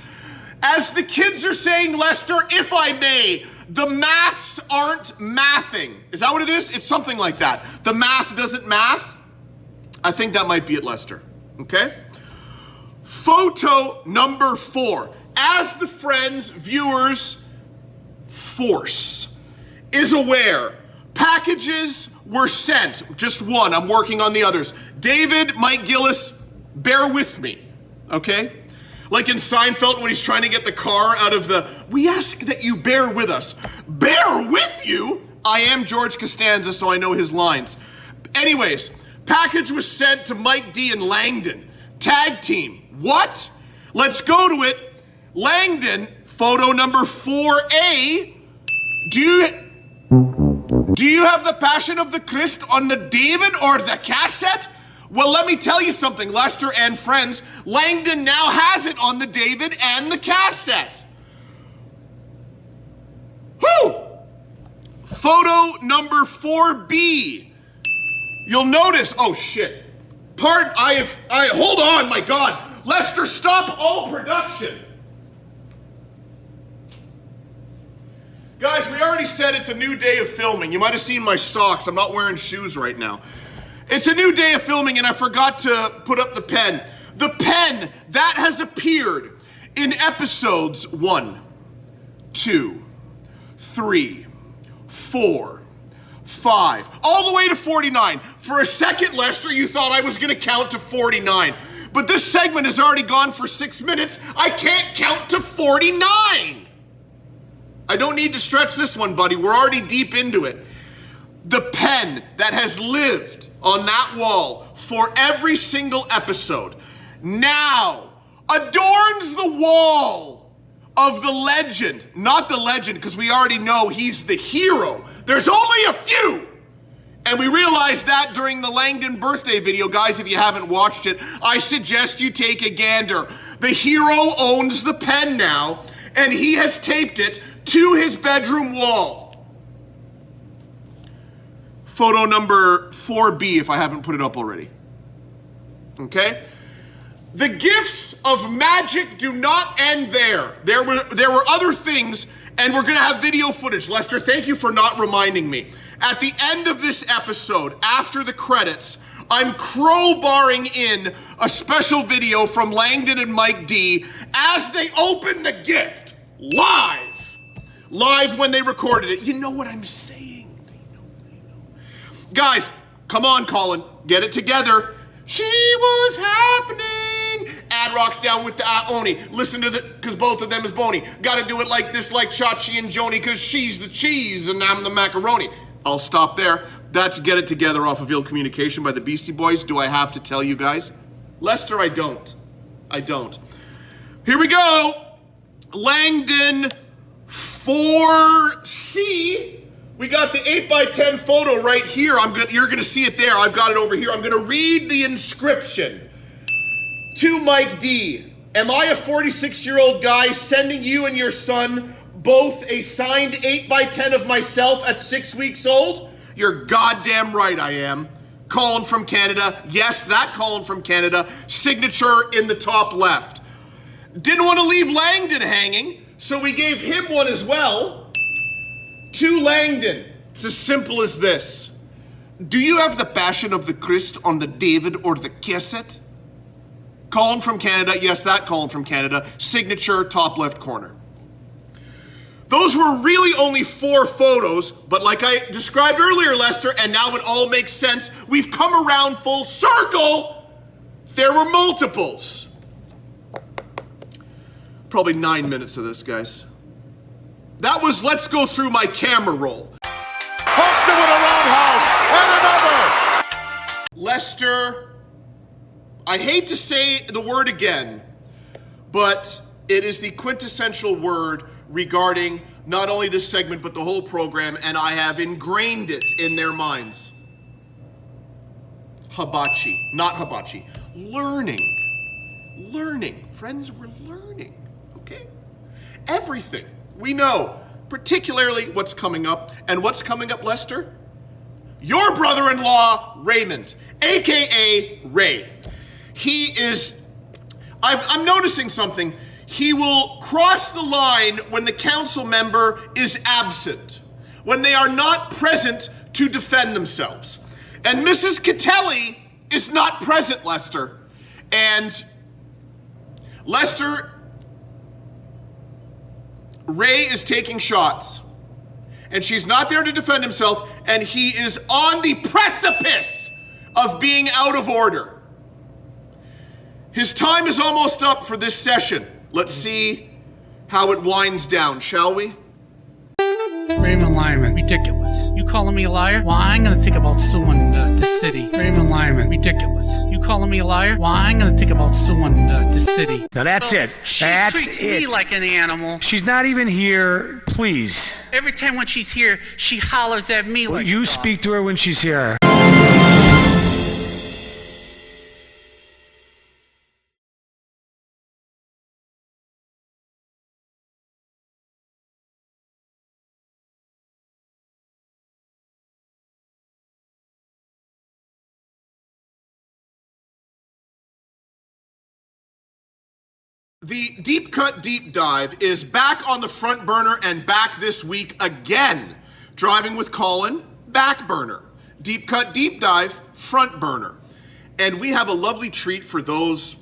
A: As the kids are saying, Lester, if I may, the maths aren't mathing. Is that what it is? It's something like that. The math doesn't math? I think that might be it, Lester. Okay? Photo number 4. As the Friends viewers force is aware, packages were sent. Just one. I'm working on the others. David, Mike Gillis, bear with me. Okay? Like in Seinfeld when he's trying to get the car out of the, we ask that you bear with us. Bear with you? I am George Costanza, so I know his lines. Anyways, package was sent to Mike D and Langdon. Tag team. What? Let's go to it. Langdon, photo number 4A. Do you have the Passion of the Christ on the David or the cassette? Well, let me tell you something, Lester and friends. Langdon now has it on the David and the cassette. Whew! Photo number 4B. You'll notice, oh shit. Pardon, hold on, my God. Lester, stop all production. Guys, we already said it's a new day of filming. You might have seen my socks. I'm not wearing shoes right now. It's a new day of filming, and I forgot to put up the pen. The pen that has appeared in episodes 1, 2, 3, 4, 5, all the way to 49. For a second, Lester, you thought I was gonna count to 49. But this segment has already gone for 6 minutes. I can't count to 49. I don't need to stretch this one, buddy. We're already deep into it. The pen that has lived on that wall for every single episode now adorns the wall of the legend. Not the legend, because we already know he's the hero. There's only a few. And we realized that during the Langdon birthday video. Guys, if you haven't watched it, I suggest you take a gander. The hero owns the pen now, and he has taped it to his bedroom wall. Photo number 4B, if I haven't put it up already. Okay? The gifts of magic do not end there. There were other things, and we're gonna have video footage. Lester, thank you for not reminding me. At the end of this episode, after the credits, I'm crowbarring in a special video from Langdon and Mike D as they open the gift live. Live when they recorded it. You know what I'm saying. They know. Guys, come on, Colin. Get it together. She was happening. Ad rocks down with the Oni. Listen to the, because both of them is bony. Gotta do it like this, like Chachi and Joni, because she's the cheese and I'm the macaroni. I'll stop there. That's Get It Together off of Ill Communication by the Beastie Boys. Do I have to tell you guys? Lester, I don't. Here we go. Langdon 4C. We got the 8x10 photo right here. You're gonna see it there. I've got it over here. I'm gonna read the inscription. To Mike D. Am I a 46-year-old guy sending you and your son both a signed 8x10 of myself at 6 weeks old? You're goddamn right I am. Colin from Canada. Yes, that Colin from Canada. Signature in the top left. Didn't want to leave Langdon hanging, so we gave him one as well. To Langdon. It's as simple as this. Do you have the Passion of the Christ on the David or the cassette? Colin from Canada. Yes, that Colin from Canada. Signature, top left corner. Those were really only 4 photos, but like I described earlier, Lester, and now it all makes sense, we've come around full circle. There were multiples. Probably 9 minutes of this, guys. That was let's go through my camera roll.
B: Hoxton with a roundhouse and another.
A: Lester, I hate to say the word again, but it is the quintessential word regarding not only this segment, but the whole program, and I have ingrained it in their minds. Hibachi, not hibachi. Learning. Friends, we're learning, okay? Everything. We know, particularly what's coming up. And what's coming up, Lester? Your brother-in-law, Raymond, AKA Ray. He is, I'm noticing something. He will cross the line when the council member is absent, when they are not present to defend themselves. And Mrs. Catelli is not present, Lester. And Lester, Ray is taking shots, and she's not there to defend himself, and he is on the precipice of being out of order. His time is almost up for this session. Let's see how it winds down, shall we?
T: Raymond Lyman, ridiculous. You calling me a liar? Well, I ain't gonna think about suing the city. Raymond Lyman, ridiculous. You calling me a liar? Well, I ain't gonna think about suing the city.
R: Now that's it.
T: She
R: That's
T: treats
R: it.
T: me like an animal.
R: She's not even here. Please.
T: Every time when she's here, she hollers at me like
R: You
T: a dog.
R: speak to her when she's here.
A: The Deep Cut Deep Dive is back on the front burner and back this week again. Driving with Colin, back burner. Deep Cut Deep Dive, front burner. And we have a lovely treat for those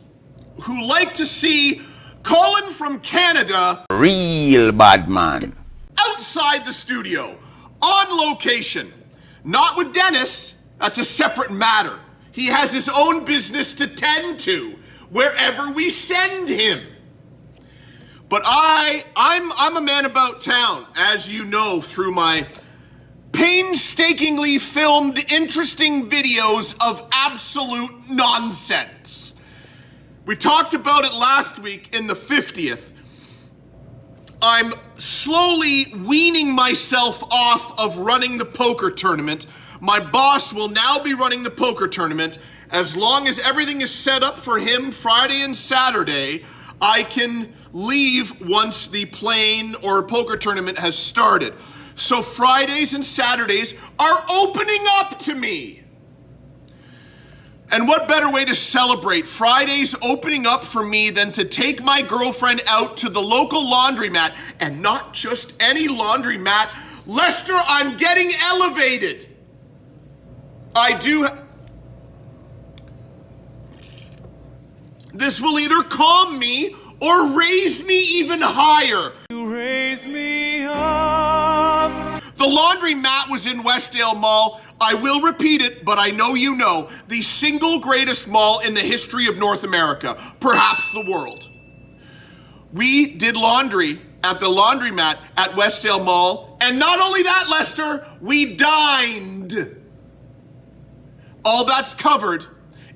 A: who like to see Colin from Canada,
L: Real bad man.
A: outside the studio, on location. Not with Dennis, that's a separate matter. He has his own business to tend to, wherever we send him. But I'm a man about town, as you know, through my painstakingly filmed interesting videos of absolute nonsense. We talked about it last week in the 50th. I'm slowly weaning myself off of running the poker tournament. My boss will now be running the poker tournament. As long as everything is set up for him Friday and Saturday, I can leave once the plane or poker tournament has started. So Fridays and Saturdays are opening up to me. And what better way to celebrate Fridays opening up for me than to take my girlfriend out to the local laundromat, and not just any laundromat. Lester, I'm getting elevated. This will either calm me or raise me even higher.
E: You raise me up.
A: The laundromat was in Westdale Mall. I will repeat it, but I know you know, the single greatest mall in the history of North America, perhaps the world. We did laundry at the laundromat at Westdale Mall, and not only that, Lester, we dined. All that's covered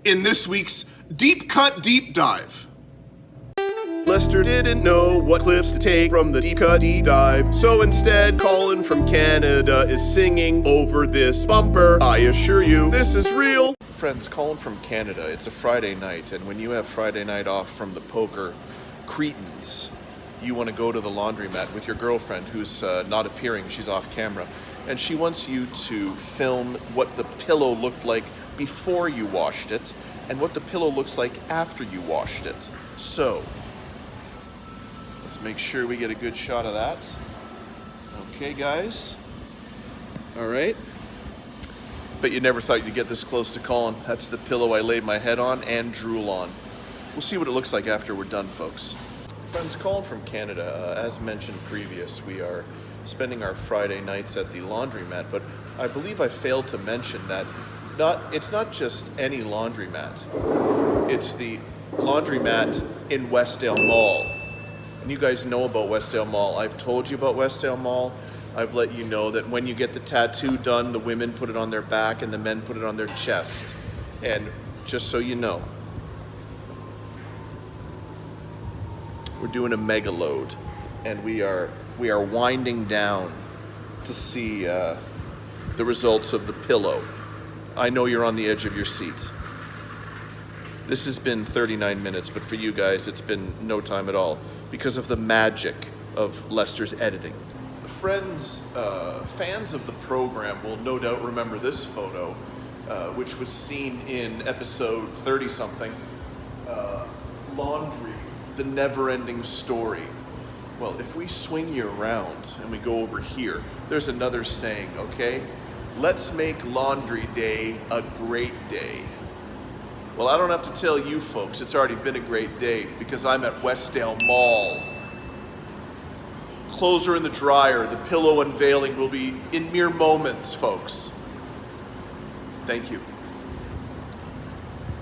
A: in this week's Deep Cut Deep Dive. Lester didn't know what clips to take from the Deep Cut Deep Dive, so instead Colin from Canada is singing over this bumper. I assure you, this is real. Friends, Colin from Canada, it's a Friday night, and when you have Friday night off from the poker cretins, you want to go to the laundromat with your girlfriend who's not appearing, she's off camera, and she wants you to film what the pillow looked like before you washed it and what the pillow looks like after you washed it. So, let's make sure we get a good shot of that. Okay, guys. All right. Bet you never thought you'd get this close to Colin. That's the pillow I laid my head on and drool on. We'll see what it looks like after we're done, folks. Friends, Colin from Canada. As mentioned previous, we are spending our Friday nights at the laundromat, but I believe I failed to mention that it's not just any laundromat. It's the laundromat in Westdale Mall. And you guys know about Westdale Mall. I've told you about Westdale Mall. I've let you know that when you get the tattoo done, the women put it on their back and the men put it on their chest. And just so you know, we're doing a MacLeod, and we are winding down to see the results of the pillow. I know you're on the edge of your seat. This has been 39 minutes, but for you guys, it's been no time at all because of the magic of Lester's editing. Friends, fans of the program will no doubt remember this photo, which was seen in episode 30-something, Laundry, the never-ending story. Well, if we swing you around and we go over here, there's another saying, okay? Let's make Laundry Day a great day. Well, I don't have to tell you folks, it's already been a great day because I'm at Westdale Mall. Clothes are in the dryer. The pillow unveiling will be in mere moments, folks. Thank you.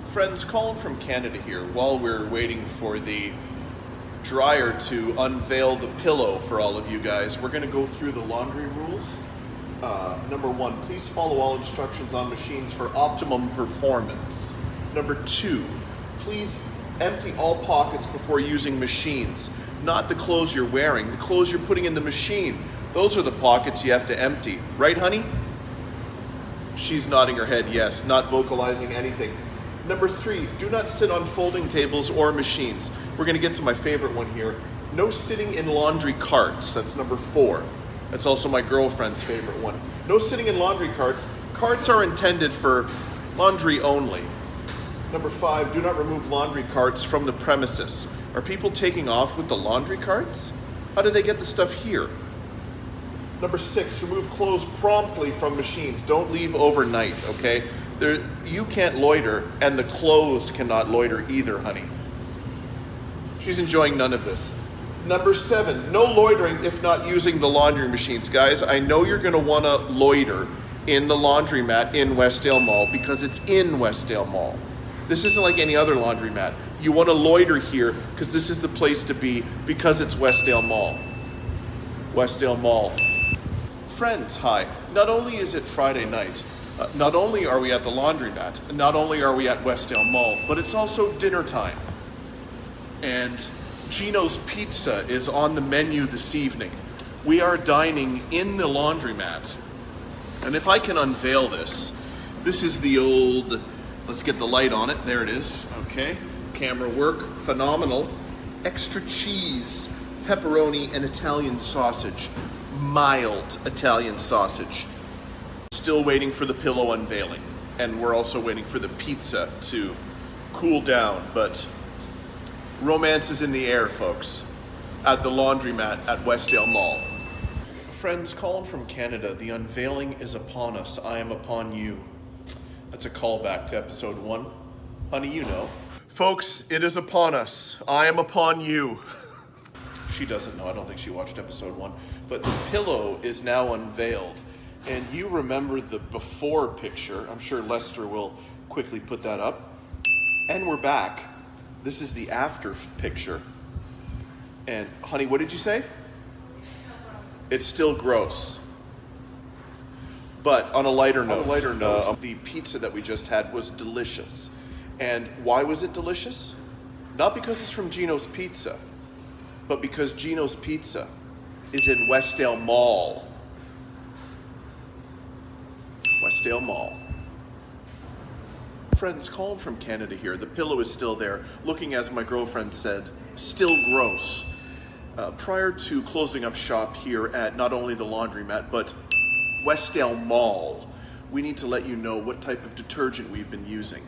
A: Friends, Colin from Canada here. While we're waiting for the dryer to unveil the pillow for all of you guys, we're going to go through the laundry rules. Number 1, please follow all instructions on machines for optimum performance. Number 2, please empty all pockets before using machines. Not the clothes you're wearing, the clothes you're putting in the machine. Those are the pockets you have to empty. Right, honey? She's nodding her head yes, not vocalizing anything. Number 3, do not sit on folding tables or machines. We're gonna get to my favorite one here. No sitting in laundry carts. That's number 4. That's also my girlfriend's favorite one. No sitting in laundry carts. Carts are intended for laundry only. Number 5, do not remove laundry carts from the premises. Are people taking off with the laundry carts? How do they get the stuff here? Number 6, remove clothes promptly from machines. Don't leave overnight, okay? You can't loiter, and the clothes cannot loiter either, honey. She's enjoying none of this. Number 7, no loitering if not using the laundry machines. Guys, I know you're gonna wanna loiter in the laundromat in Westdale Mall because it's in Westdale Mall. This isn't like any other laundromat. You want to loiter here because this is the place to be because it's Westdale Mall. Westdale Mall. Friends, hi. Not only is it Friday night, not only are we at the laundromat, not only are we at Westdale Mall, but it's also dinner time. And Gino's Pizza is on the menu this evening. We are dining in the laundromat. And if I can unveil this, this is the old... Let's get the light on it. There it is. Okay. Camera work. Phenomenal. Extra cheese, pepperoni, and Italian sausage. Mild Italian sausage. Still waiting for the pillow unveiling. And we're also waiting for the pizza to cool down. But romance is in the air, folks. At the laundromat at Westdale Mall. Friends, Colin from Canada. The unveiling is upon us. I am upon you. That's a callback to episode 1. Honey, you know. Folks, it is upon us. I am upon you. She doesn't know. I don't think she watched episode 1. But the pillow is now unveiled. And you remember the before picture. I'm sure Lester will quickly put that up. And we're back. This is the after picture. And honey, what did you say? It's still gross. But on a lighter note, the pizza that we just had was delicious. And why was it delicious? Not because it's from Gino's Pizza, but because Gino's Pizza is in Westdale Mall. Westdale Mall. Friends, Colin from Canada here. The pillow is still there, looking, as my girlfriend said, still gross. Prior to closing up shop here at not only the laundromat, but Westdale Mall, we need to let you know what type of detergent we've been using.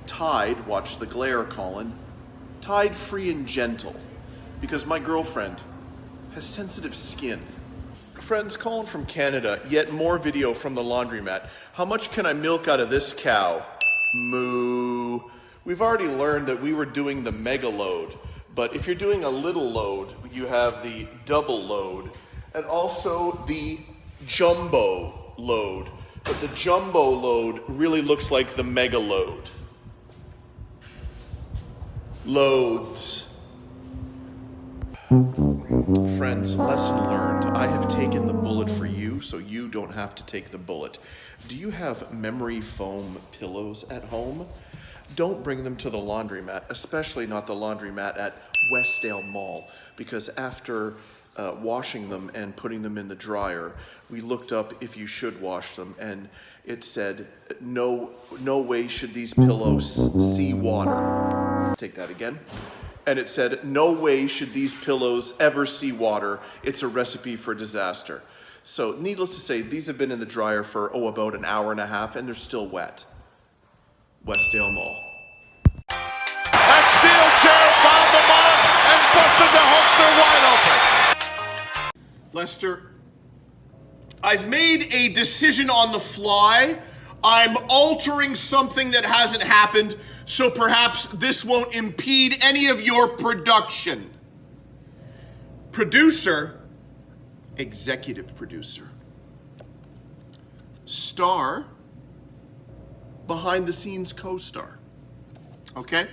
A: Tide, watch the glare, Colin. Tide Free and Gentle, because my girlfriend has sensitive skin. Friends, Colin from Canada, yet more video from the laundromat. How much can I milk out of this cow? Moo. We've already learned that we were doing the mega load, but if you're doing a little load, you have the double load and also the jumbo load. But the jumbo load really looks like the mega load. Loads. Friends, lesson learned. I have taken the bullet for you, so you don't have to take the bullet. Do you have memory foam pillows at home? Don't bring them to the laundromat, especially not the laundromat at Westdale Mall, because after washing them and putting them in the dryer, we looked up if you should wash them, and it said, no way should these pillows see water. Take that again. And it said, no way should these pillows ever see water. It's a recipe for disaster. So needless to say, these have been in the dryer for, about an hour and a half, and they're still wet. Westdale Mall.
B: That steel chair found the mark and busted the Hulkster wide open.
A: Lester, I've made a decision on the fly. I'm altering something that hasn't happened, so perhaps this won't impede any of your production. Producer, executive producer, star, behind the scenes co-star. Okay?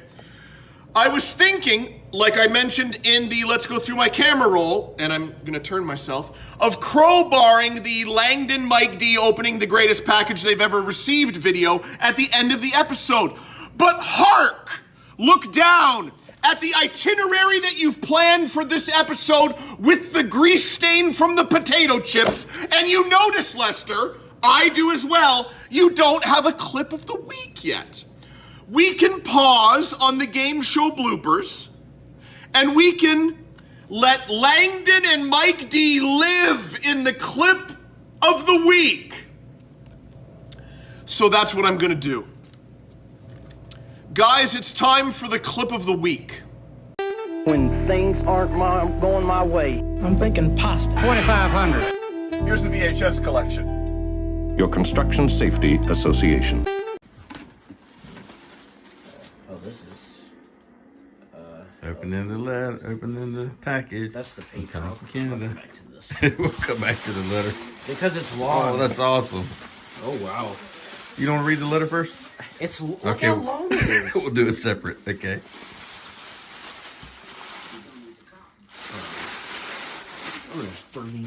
A: I was thinking, like I mentioned in the Let's Go Through My Camera roll, and I'm gonna turn myself, of crowbarring the Langdon Mike D opening the greatest package they've ever received video at the end of the episode. But hark! Look down at the itinerary that you've planned for this episode with the grease stain from the potato chips, and you notice, Lester, I do as well, you don't have a clip of the week yet. We can pause on the game show bloopers, and we can let Langdon and Mike D live in the clip of the week. So that's what I'm gonna do. Guys, it's time for the clip of the week.
U: When things aren't going my way, I'm thinking pasta.
G: 2,500.
A: Here's the VHS collection.
V: Your Construction Safety Association.
W: Opening the letter, opening the package.
X: That's the paper.
W: Coming from Canada. We'll come back to the letter.
X: Because it's long.
W: Oh, that's awesome.
X: Oh, wow.
W: You don't want to read the letter first?
X: It's
W: okay.
X: How long it is.
W: We'll do it separate. Okay.
X: Oh, there's 30.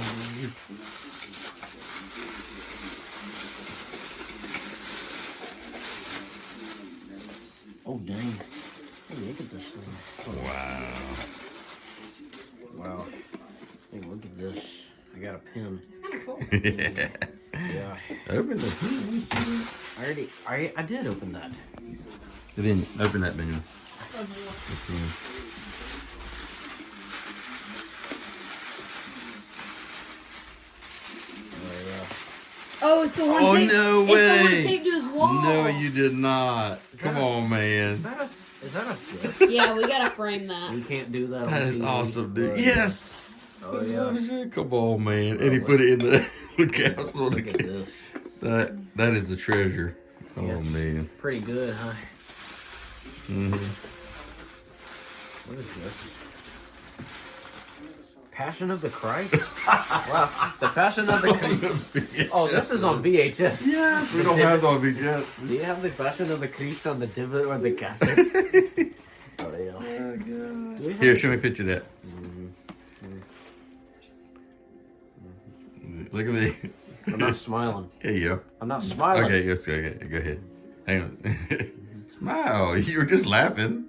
X: Oh, dang. Hey, look at this thing. Oh, wow. Hey, look at this. I got a pen. It's kind of cool. Yeah.
W: Open the pen.
X: I did open that.
W: Then open that bin.
Y: Oh, it's the one.
W: Oh,
Y: tape.
W: no way.
Y: It's the one taped to his wall.
W: No, you did not. Come on, man.
X: Is that a gift?
Y: Yeah, we gotta frame that.
X: We can't do that.
W: That is awesome, dude. Yes.
X: Oh, yeah.
W: Come on, man. And he put it in the castle.
X: Look at this.
W: That is a treasure. Oh,
X: Yeah,
W: man.
X: Pretty good, huh?
W: Mm-hmm.
X: What is this? Passion of the Christ? Wow, the Passion of the Christ. Oh, this is on VHS.
W: Yes, we don't have it on VHS.
X: Do you have the Passion of the Christ on the DVD or the cassette? Oh, yeah.
W: Oh, God. Here, show me a picture of that. Look at me.
X: I'm not smiling.
W: There you go.
X: I'm not smiling.
W: Okay, yes, go ahead. Hang on. Smile. You were just laughing.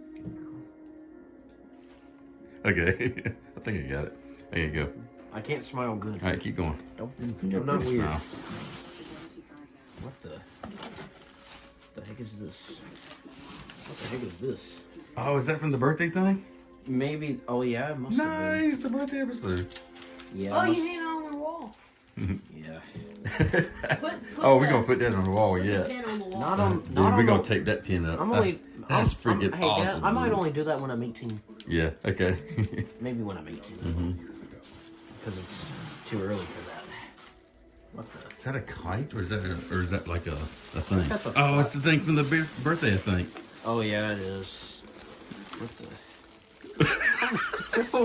W: Okay. I think I got it. There you go.
X: I can't smile good.
W: All right, keep going.
X: I'm not weird.
W: Smile.
X: What the heck is this? What the heck is this?
W: Oh, is that from the birthday thing?
X: Maybe. Oh yeah, it must have been.
W: Nice, the birthday episode.
X: Yeah.
Y: Oh, you hang it on the wall.
X: Yeah.
W: Oh, we're gonna put that on the wall, yeah.
Y: Pin on the wall.
X: Not on.
W: Dude,
X: Not
W: we're
X: on
W: gonna
X: the,
W: tape that pin up.
X: That's
W: freaking
X: hey,
W: awesome.
X: Dad, I might
W: dude.
X: only do that when I'm 18.
W: Yeah. Okay.
X: Maybe when I'm 18. Because it's too early for that. What the?
W: Is that a kite or is that like a thing?
X: That's a
W: Oh, it's the thing from the birthday, I think.
X: Oh yeah, it is. What the?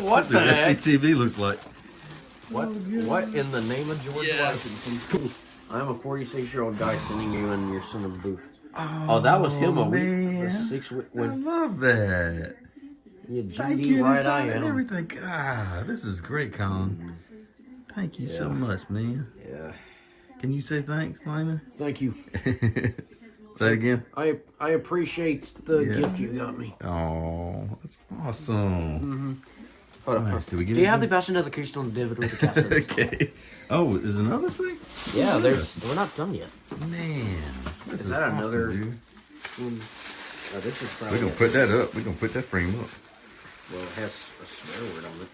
X: What the heck?
W: SCTV looks like.
X: What in the name of George Washington? I'm a 46-year-old guy sending you in your son of a booth. Oh, that was him a week.
W: Man.
X: 6 weeks.
W: I love that.
X: Yeah,
W: Thank
X: GD,
W: you,
X: right? I
W: design and
X: am.
W: everything. God, this is great, Colin. Thank you so much, man.
X: Yeah.
W: Can you say thanks, Lena?
X: Thank you.
W: Say it again.
X: I appreciate the gift you got me.
W: Oh, that's awesome. Nice.
X: Do you have the Passion of the Crystal and David with the cassettes?
W: Okay. Oh, there's another thing?
X: Yeah, we're not done yet.
W: Man. This
X: Is that
W: awesome,
X: another?
W: dude.
X: This is
W: We're going to put that up. We're going to put that frame up.
X: Well, it has a swear word on it.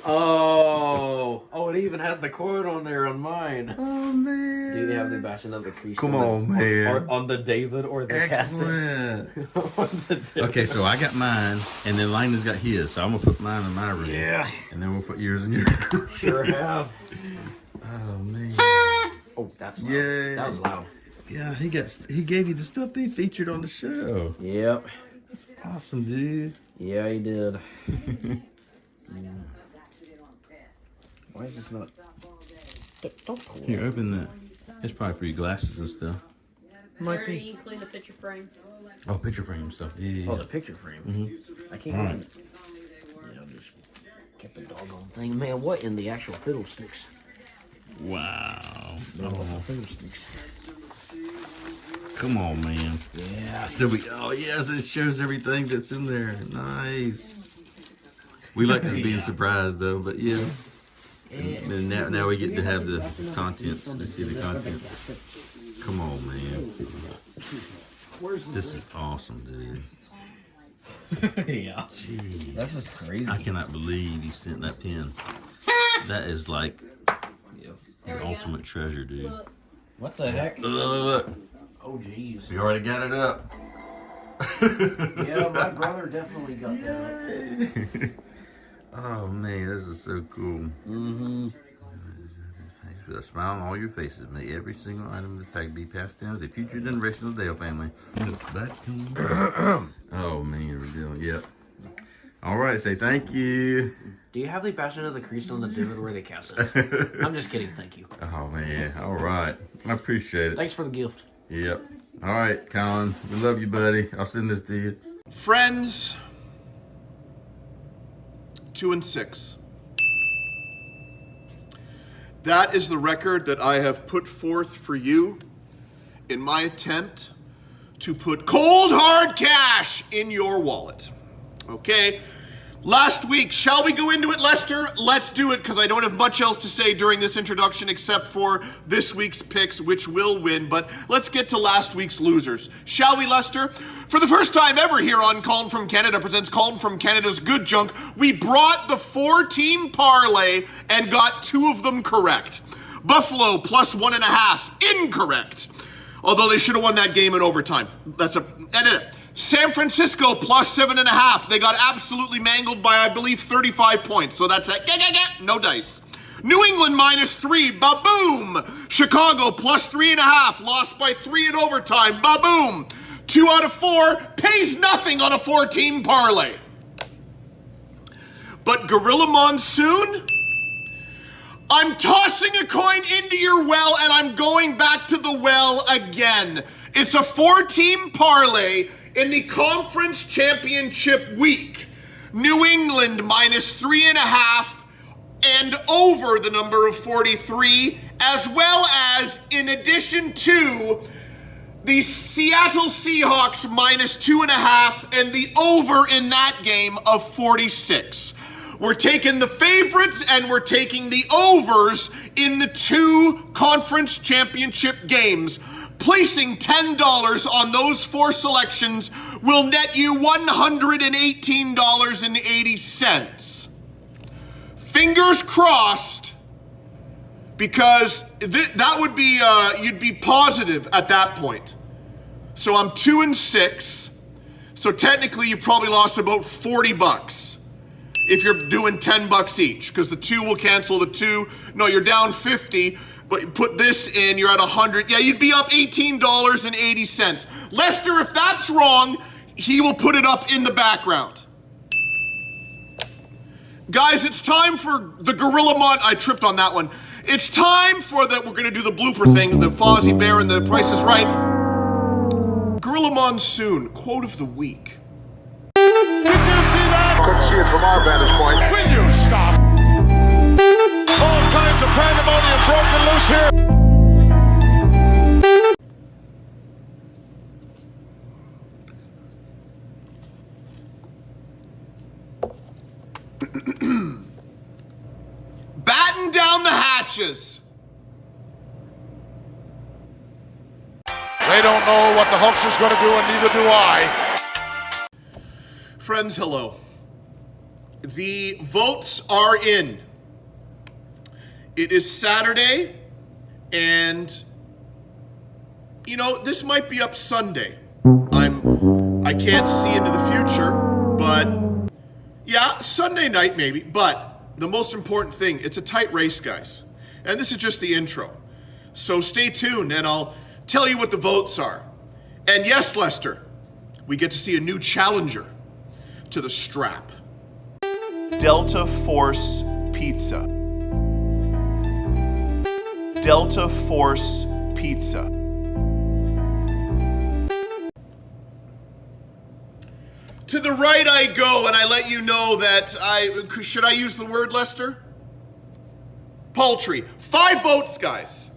X: Oh, it even has the quote on there on mine.
W: Oh, man.
X: Do you have the Passion of the Crystal?
W: Come on, man.
X: Or on the David or the
W: Excellent.
X: cassette?
W: Okay, so I got mine, and then Lena's got his. So I'm going to put mine in my room.
X: Yeah.
W: And then we'll put yours in your room.
X: Sure have.
W: Oh, man.
X: Oh, that's loud.
W: Yeah.
X: That was loud.
W: Yeah, he gave you the stuff they featured on the show.
X: Yep.
W: That's awesome, dude.
X: Yeah, he did. Why is this not? Don't pull
W: Here, open that. It's probably for your glasses and stuff.
X: Might be.
Y: You can clean the picture frame.
W: Oh, picture frame stuff. Yeah.
X: Oh, the picture frame. I can't.
W: All
X: Even,
W: right.
X: just kept the doggone thing. Man, what in the actual fiddlesticks?
W: Wow.
X: Man, what
W: Oh,
X: the fiddlesticks?
W: come on, man.
X: Yeah.
W: So yes, it shows everything that's in there. Nice. We like this being surprised though, but yeah. And now we get to have the contents. We see the contents. Come on, man. This is awesome, dude.
X: Yeah.
W: Jeez.
X: That's just crazy.
W: I cannot believe you sent that pin. That is like the ultimate treasure, dude.
X: What the heck?
W: Look.
X: Oh, jeez.
W: We already got it up.
X: Yeah, my brother definitely got that.
W: Oh man, this is so cool.
X: Mm-hmm.
W: With a smile on all your faces, may every single item in this pack be passed down to the future generation of the Dale family. Oh man, we're doing, yep. All right, say thank you.
X: Do you have the Passion of the Crystal and the David where they cast it? I'm just kidding, thank you.
W: Oh man, all right. I appreciate it.
X: Thanks for the gift.
W: Yep. All right, Colin, we love you, buddy. I'll send this to you.
A: Friends, 2 and 6. That is the record that I have put forth for you in my attempt to put cold hard cash in your wallet. Okay? Last week, shall we go into it, Lester? Let's do it, because I don't have much else to say during this introduction except for this week's picks, which will win. But let's get to last week's losers. Shall we, Lester? For the first time ever here on Colin from Canada presents Colin from Canada's Good Junk, we brought the 4-team parlay and got 2 of them correct. Buffalo plus 1.5, incorrect. Although they should have won that game in overtime. That's it. San Francisco plus 7.5. They got absolutely mangled by, I believe, 35 points. So that's it. No dice. New England minus 3. Ba-boom. Chicago plus 3.5. Lost by 3 in overtime. Ba-boom. 2 out of 4 pays nothing on a 4-team parlay. But Gorilla Monsoon, I'm tossing a coin into your well and I'm going back to the well again. It's a 4-team parlay in the conference championship week. New England minus 3.5 and over the number of 43 as well as, in addition to, the Seattle Seahawks minus 2.5 and the over in that game of 46. We're taking the favorites and we're taking the overs in the 2 conference championship games. Placing $10 on those 4 selections will net you $118.80. Fingers crossed, because that would be, you'd be positive at that point. So I'm 2-6. So technically you probably lost about $40 if you're doing $10 each, because the 2 will cancel the 2. No, you're down 50. But you put this in, you're at 100. Yeah, you'd be up $18.80. Lester, if that's wrong, he will put it up in the background. Guys, it's time for the Gorilla Mon. I tripped on that one. It's time for we're going to do the blooper thing, the Fozzie Bear and the Price is Right. Gorilla Monsoon, quote of the week.
B: Did you see that?
P: Couldn't see it from our vantage point.
B: Will you stop? All kinds of pandemonium broken loose here.
A: Batten down the hatches.
B: They don't know what the Hulkster's going to do, and neither do I.
A: Friends, hello. The votes are in. It is Saturday, and, you know, this might be up Sunday. I can't see into the future, but, yeah, Sunday night maybe. But the most important thing, it's a tight race, guys. And this is just the intro. So stay tuned, and I'll tell you what the votes are. And yes, Lester, we get to see a new challenger to the strap. Delta Force Pizza. Delta Force Pizza. To the right I go, and I let you know that should I use the word, Lester? Paltry. 5 votes, guys.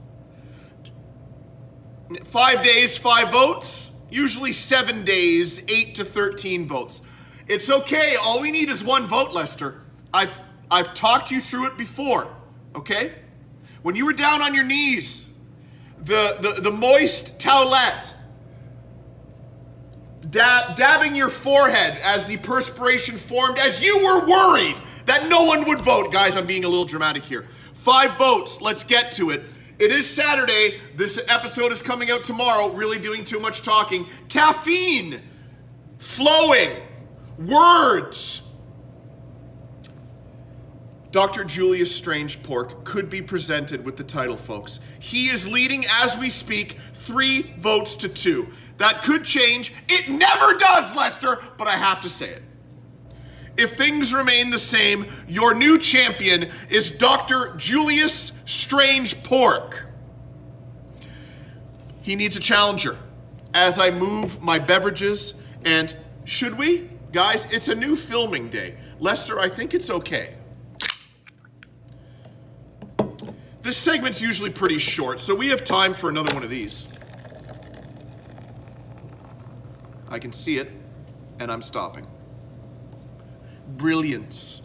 A: 5 days, 5 votes. Usually 7 days, 8 to 13 votes. It's okay. All we need is 1 vote, Lester. I've talked you through it before, okay? When you were down on your knees, the moist towelette, dabbing your forehead as the perspiration formed, as you were worried that no one would vote. Guys, I'm being a little dramatic here. 5 votes. Let's get to it. It is Saturday. This episode is coming out tomorrow. Really doing too much talking. Caffeine. Flowing. Words. Dr. Julius Strange Pork could be presented with the title, folks. He is leading, as we speak, 3 votes to 2. That could change. It never does, Lester, but I have to say it. If things remain the same, your new champion is Dr. Julius Strange Pork. He needs a challenger. As I move my beverages, and should we? Guys, it's a new filming day. Lester, I think it's okay. This segment's usually pretty short, so we have time for another one of these. I can see it, and I'm stopping. Brilliance.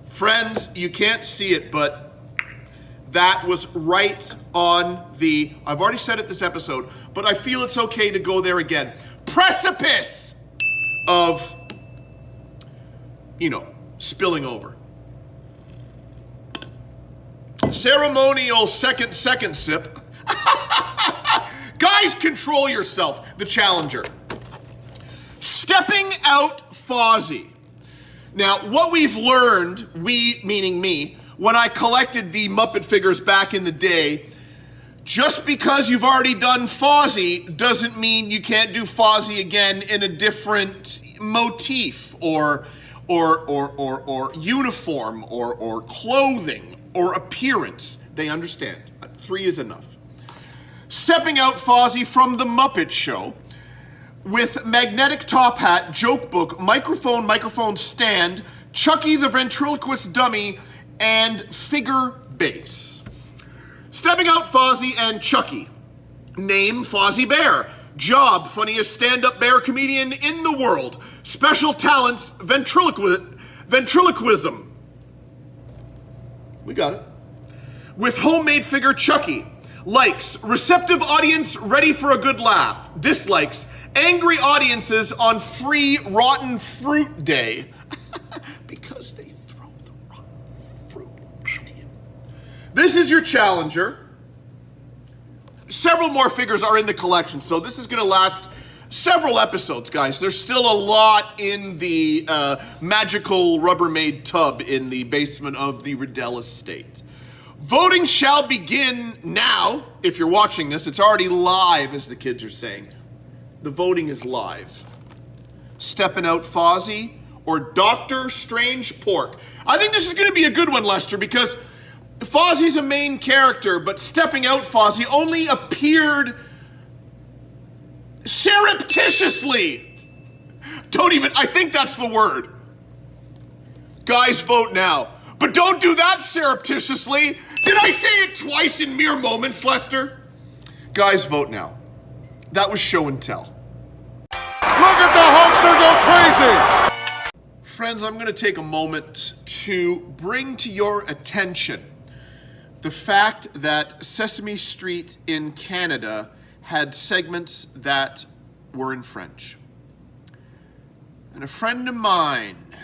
A: Friends, you can't see it, but that was right on the, I've already said it this episode, but I feel it's okay to go there again. Precipice of, spilling over. Ceremonial second sip. Guys, control yourself. The challenger. Stepping out Fozzie. Now, what we've learned, we meaning me, when I collected the Muppet figures back in the day, just because you've already done Fozzie doesn't mean you can't do Fozzie again in a different motif or uniform or clothing or appearance. They understand. 3 is enough. Stepping out Fozzie from the Muppet Show with magnetic top hat, joke book, microphone stand, Chucky the ventriloquist dummy, and figure base. Stepping out, Fozzie and Chucky. Name, Fozzie Bear. Job, funniest stand-up bear comedian in the world. Special talents, ventriloquism. We got it. With homemade figure, Chucky. Likes, receptive audience ready for a good laugh. Dislikes, angry audiences on free rotten fruit day. Because they throw the rotten fruit at him. This is your challenger. Several more figures are in the collection, so this is going to last several episodes, guys. There's still a lot in the magical Rubbermaid tub in the basement of the Riddell estate. Voting shall begin now. If you're watching this, it's already live, as the kids are saying. The voting is live. Stepping out, Fozzie or Dr. Strange Pork. I think this is going to be a good one, Lester, because Fozzie's a main character, but Stepping Out Fozzie only appeared surreptitiously. I think that's the word. Guys, vote now. But don't do that surreptitiously. Did I say it twice in mere moments, Lester? Guys, vote now. That was show and tell.
B: Look at the Hulkster go crazy!
A: Friends, I'm going to take a moment to bring to your attention the fact that Sesame Street in Canada had segments that were in French. And a friend of mine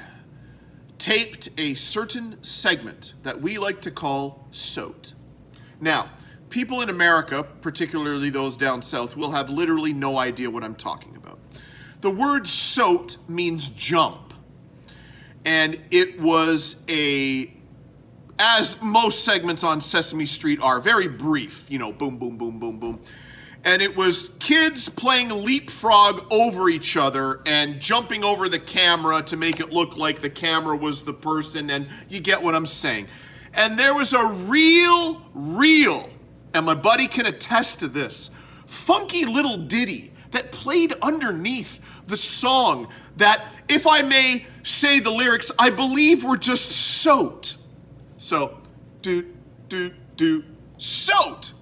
A: taped a certain segment that we like to call SOT. Now, people in America, particularly those down south, will have literally no idea what I'm talking about. The word SOT means jump. And it was as most segments on Sesame Street are, very brief, boom, boom, boom, boom, boom. And it was kids playing leapfrog over each other and jumping over the camera to make it look like the camera was the person, and you get what I'm saying. And there was a real, and my buddy can attest to this, funky little ditty that played underneath the song that, if I may say the lyrics, I believe were just SOT. So, SOT,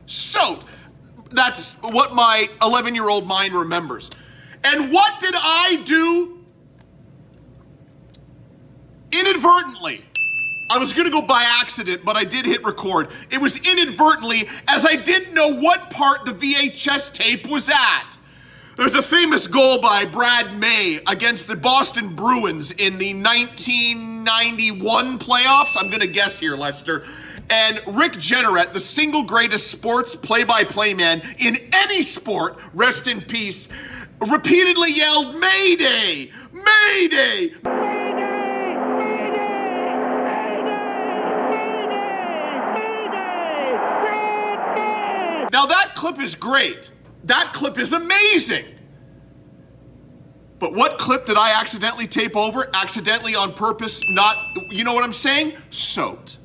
A: SOT. That's what my 11-year-old mind remembers. And what did I do? Inadvertently. I was gonna go by accident, but I did hit record. It was inadvertently, as I didn't know what part the VHS tape was at. There's a famous goal by Brad May against the Boston Bruins in the 1991 playoffs. I'm gonna guess here, Lester. And Rick Jenneret, the single greatest sports play-by-play man in any sport, rest in peace, repeatedly yelled, "Mayday! Mayday!" Now that clip is great. That clip is amazing. But what clip did I accidentally tape over? Accidentally on purpose, not, you know what I'm saying? SOT.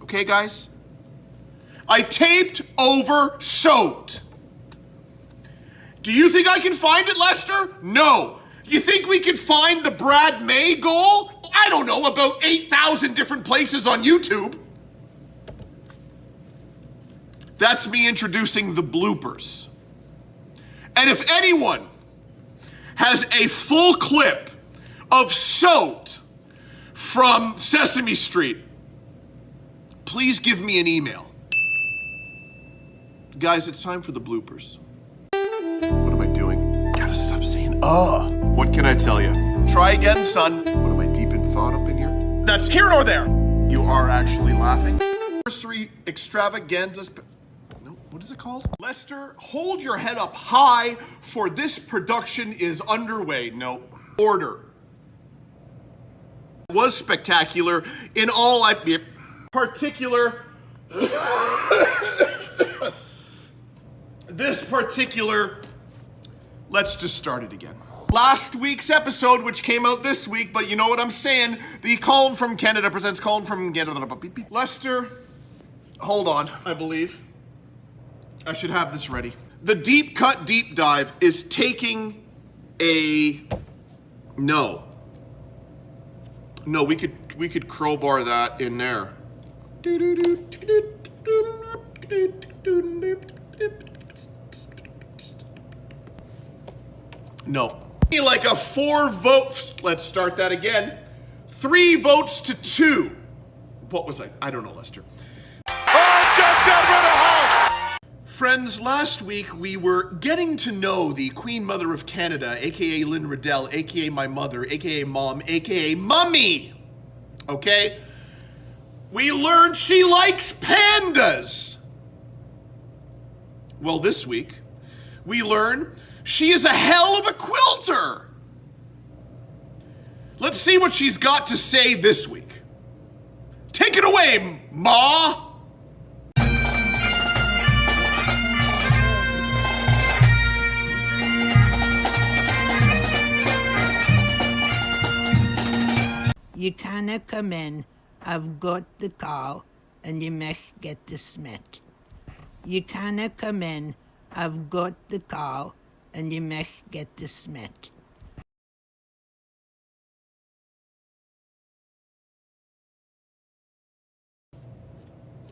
A: Okay, guys? I taped over SOT. Do you think I can find it, Lester? No. You think we could find the Brad May goal? I don't know, about 8,000 different places on YouTube. That's me introducing the bloopers. And if anyone has a full clip of SOT from Sesame Street, please give me an email. Guys, it's time for the bloopers. What am I doing? Gotta stop saying, What can I tell you? Try again, son. What am I, deep in thought up in here? That's here nor there. You are actually laughing. Anniversary extravaganzas. What is it called? Lester, hold your head up high, for this production is underway. No, order. It was spectacular in all let's just start it again. Last week's episode, which came out this week, but you know what I'm saying, the Colin from Canada presents Colin from Canada. Lester, hold on, I believe. I should have this ready. The deep cut deep dive is taking No, we could crowbar that in there. No. Like a 4 votes. Let's start that again. 3 votes to 2. What was I don't know, Lester.
B: Oh, just got rid of Hulk!
A: Friends, last week we were getting to know the Queen Mother of Canada, aka Lynn Riddell, aka my mother, aka mom, aka mummy. Okay? We learned she likes pandas. Well, this week we learn she is a hell of a quilter. Let's see what she's got to say this week. Take it away, Ma!
C: You canna come in, I've got the call, and you mech get the smet. You canna come in, I've got the call, and you mech get the smet.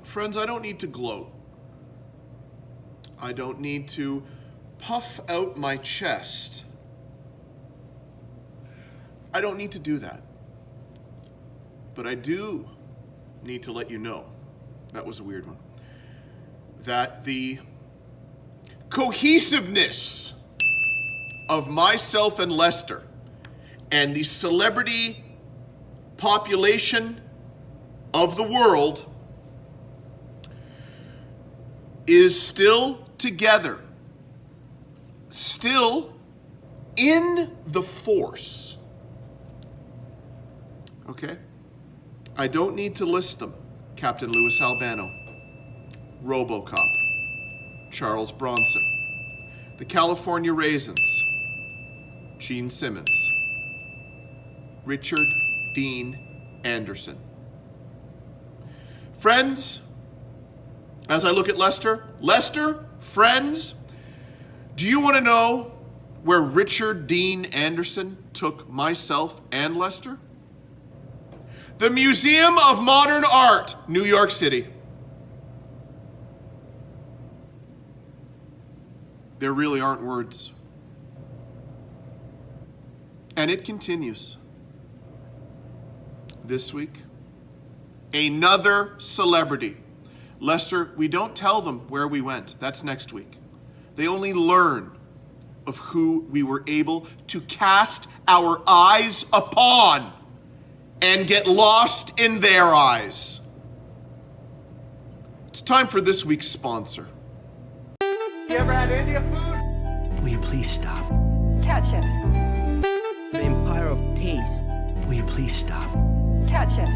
A: Friends, I don't need to gloat. I don't need to puff out my chest. I don't need to do that. But I do need to let you know, that was a weird one, that the cohesiveness of myself and Lester and the celebrity population of the world is still together, still in the force. Okay? I don't need to list them. Captain Louis Albano, RoboCop, Charles Bronson, the California Raisins, Gene Simmons, Richard Dean Anderson. Friends, as I look at Lester, friends, do you want to know where Richard Dean Anderson took myself and Lester? The Museum of Modern Art, New York City. There really aren't words. And it continues. This week, another celebrity. Lester, we don't tell them where we went. That's next week. They only learn of who we were able to cast our eyes upon and get lost in their eyes. It's time for this week's sponsor.
E: You ever had India food?
U: Will you please stop?
D: Catch it.
U: The Empire of Taste. Will you please stop?
D: Catch it.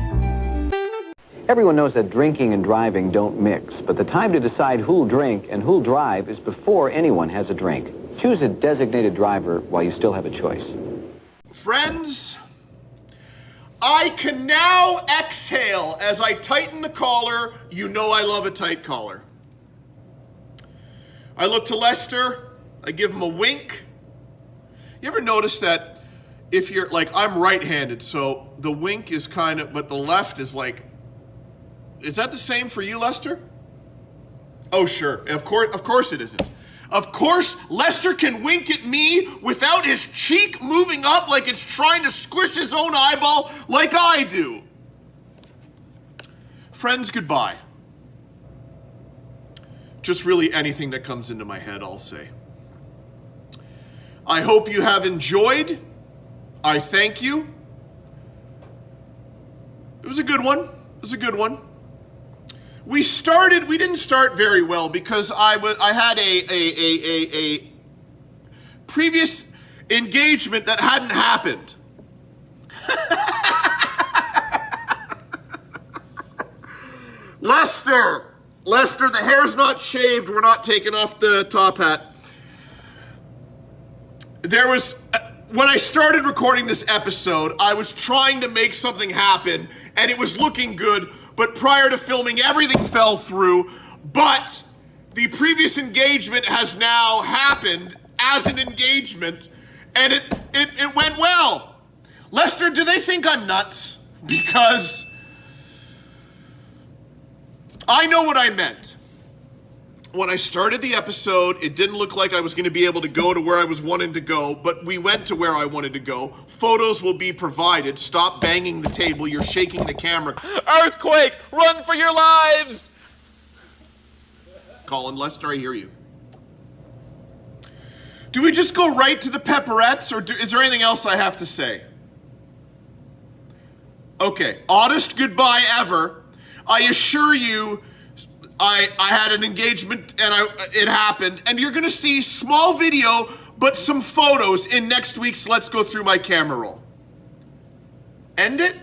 F: Everyone knows that drinking and driving don't mix, but the time to decide who'll drink and who'll drive is before anyone has a drink. Choose a designated driver while you still have a choice.
A: Friends, I can now exhale as I tighten the collar. You know I love a tight collar. I look to Lester. I give him a wink. You ever notice that if you're, like, I'm right-handed, so the wink is kind of, but the left is like, is that the same for you, Lester? Oh, sure. Of course it isn't. Of course, Lester can wink at me without his cheek moving up like it's trying to squish his own eyeball like I do. Friends, goodbye. Just really anything that comes into my head, I'll say. I hope you have enjoyed. I thank you. It was a good one. We didn't start very well because I had a previous engagement that hadn't happened. Lester, the hair's not shaved. We're not taking off the top hat. When I started recording this episode, I was trying to make something happen, and it was looking good, but prior to filming, everything fell through. But the previous engagement has now happened as an engagement, and it went well. Lester, do they think I'm nuts? Because I know what I meant. When I started the episode, it didn't look like I was going to be able to go to where I was wanting to go, but we went to where I wanted to go. Photos will be provided. Stop banging the table. You're shaking the camera.
H: Earthquake! Run for your lives!
A: Colin, Lester, I hear you. Do we just go right to the pepperettes, or is there anything else I have to say? Okay, oddest goodbye ever. I assure you, I had an engagement and it happened, and you're gonna see small video, but some photos in next week's Let's Go Through My Camera Roll. End it?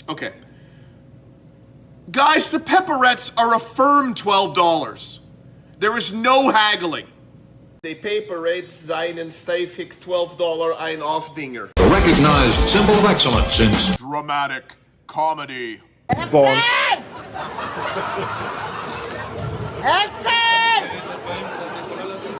A: Okay. Guys, the pepperettes are a firm $12. There is no haggling. The pepperettes seinen steifig $12 ein Aufdinger.
I: A recognized symbol of excellence since
A: dramatic comedy.
S: Barn.
E: Exit!